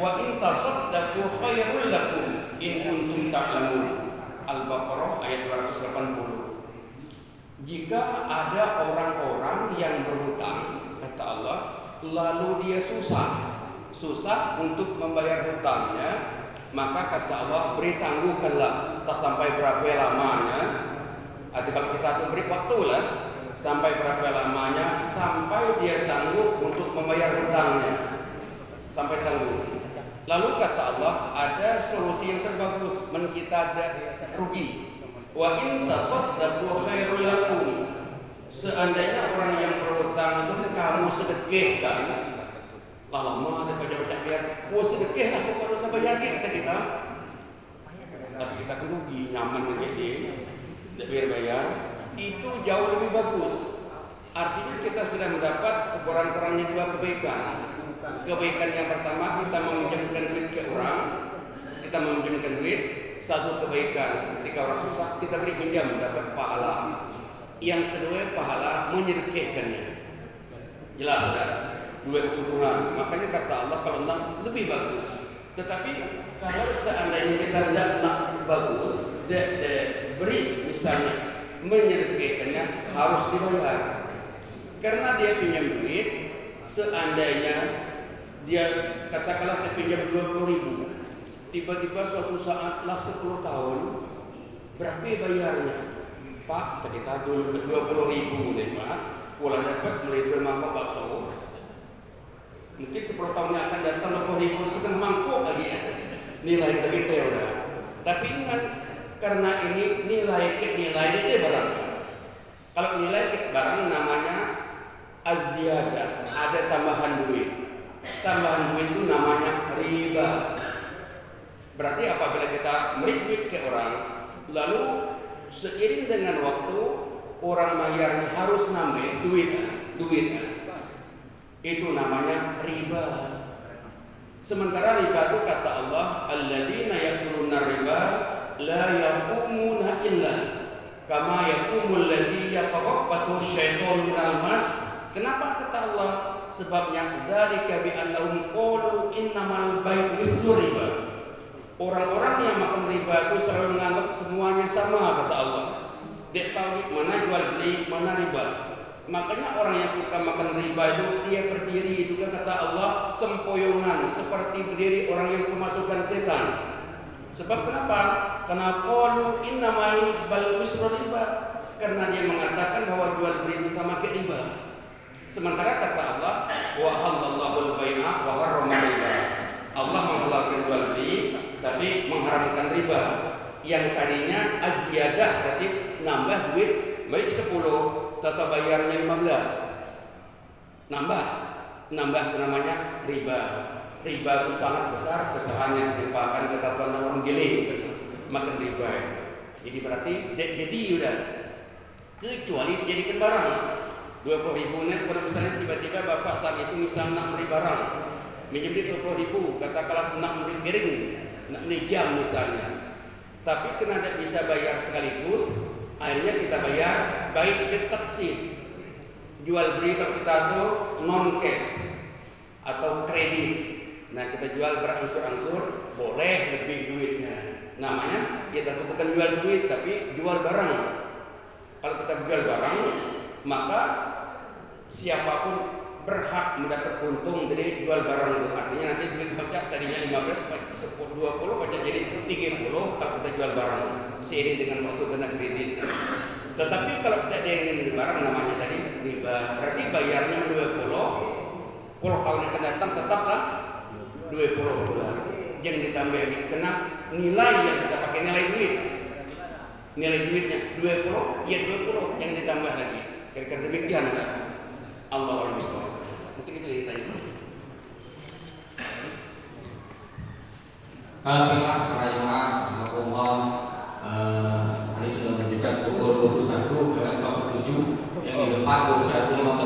Wa in tasaddaqu khairul lakum in kuntum ta'lamun. Al-Baqarah ayat 280. Jika ada orang-orang yang berhutang, kata Allah, lalu dia susah untuk membayar hutangnya, maka kata Allah, beri tangguhkanlah tak sampai berapa lamanya. Artinya kalau kita beri waktu lah, sampai berapa lamanya, sampai dia sanggup untuk membayar hutangnya, sampai sanggup. Lalu kata Allah, ada solusi yang terbagus, kita ada rugi. Wa in tasaddaqu khairul lakum. Seandainya orang yang berhutang itu kamu sedekahkan, lama ada baca-baca biar sedekah lah kalau saya bayar kata kita. Tapi kita rugi, nyaman jadi tidak biar bayar, itu jauh lebih bagus. Artinya kita sudah mendapat sekurang-kurangnya 2 kebaikan. Kebaikan yang pertama, kita meminjamkan duit ke orang, kita meminjamkan duit. Satu kebaikan, ketika orang susah kita beri pinjam dapat pahala. Yang kedua, pahala menyedekahkannya. Jelas kan? 2 keuntungan. Makanya kata Allah, kalau enam lebih bagus. Tetapi kalau seandainya kita tidak bagus, beri misalnya menyertifikatnya harus dibayar. Karena dia pinjam duit, seandainya dia katakanlah dia pinjam 20.000, tiba-tiba suatu saat lah 10 tahun, berapa bayarnya? Pak, kita dulu 20.000 deh Pak, pulang dapat beli mangkok bakso. Mungkin 10 tahun yang akan datang 20.000 setengah mangkok lagi ya. Nilai tadi itu udah. Tapi ingat, karena ini nilai itu barang. Kalau nilai barang namanya az-ziyadah, ada tambahan duit. Tambahan duit itu namanya riba. Berarti apabila kita beri duit ke orang, lalu seiring dengan waktu orang bayarnya harus nambah duit. Itu namanya riba. Sementara riba itu kata Allah, alladzina yakuluna riba la yaqumuna illa kama yaqumul ladzi yaqabbatu syaitanu minal mas. Kenapa kata Allah? Sebabnya dzalika bi annahum qalu innamal bai'u mislu riba. Orang-orang yang makan riba itu selalu menganggap semuanya sama, kata Allah. Dia tahu mana jual beli, mana riba. Makanya orang yang suka makan riba itu dia berdiri juga, kata Allah, sempoyongan seperti berdiri orang yang kemasukan setan. Sebab kenapa? Karena qalu innamai bal misru riba. Karena dia mengatakan bahwa jual beli itu sama kayak riba. Sementara kata Allah, wa halallahu al-bai'a wa harrama riba. Allah menghalalkan jual beli tapi mengharamkan riba. Yang tadinya az-ziyadah berarti nambah duit, balik 10, tata bayarnya 15. Nambah namanya riba. Riba itu sangat besar, kesalahan yang ditimpakan ketatuan orang giling makan riba. Jadi berarti jadi udah kecuali dijadikan barang 20.000 net. Kalau misalnya tiba-tiba bapak saat itu misalnya nak beli barang, minjem duit 20.000, katakanlah nak beli piring, nak beli jam misalnya, tapi kena tidak bisa bayar sekaligus, akhirnya kita bayar baik ditaksid. Jual beli kalau kita tuh non cash atau kredit. Nah kita jual berangsur-angsur, boleh lebih duitnya. Namanya kita tuh bukan jual duit tapi jual barang. Kalau kita jual barang, maka siapapun berhak mendapat untung dari jual barang itu. Artinya nanti duit pajak tadinya 15, 20 pajak jadi 30 kalau kita jual barang seiring dengan waktu kena kredit. Tetapi kalau tidak dengan barang namanya tadi riba. Berarti bayarnya 20, 10 tahun yang akan datang tetaplah 20 dolar. Yang ditambah kena nilai yang kita pakai nilai duit. Nilai duitnya 20, ya 20 yang ditambah lagi. Kira-kira demikian lah. Allah SWT. Mungkin itu yang ditanya. Alhamdulillah para jemaah, Allah hari sudah menjejak pukul 21 dan 47 yang di depan 21:15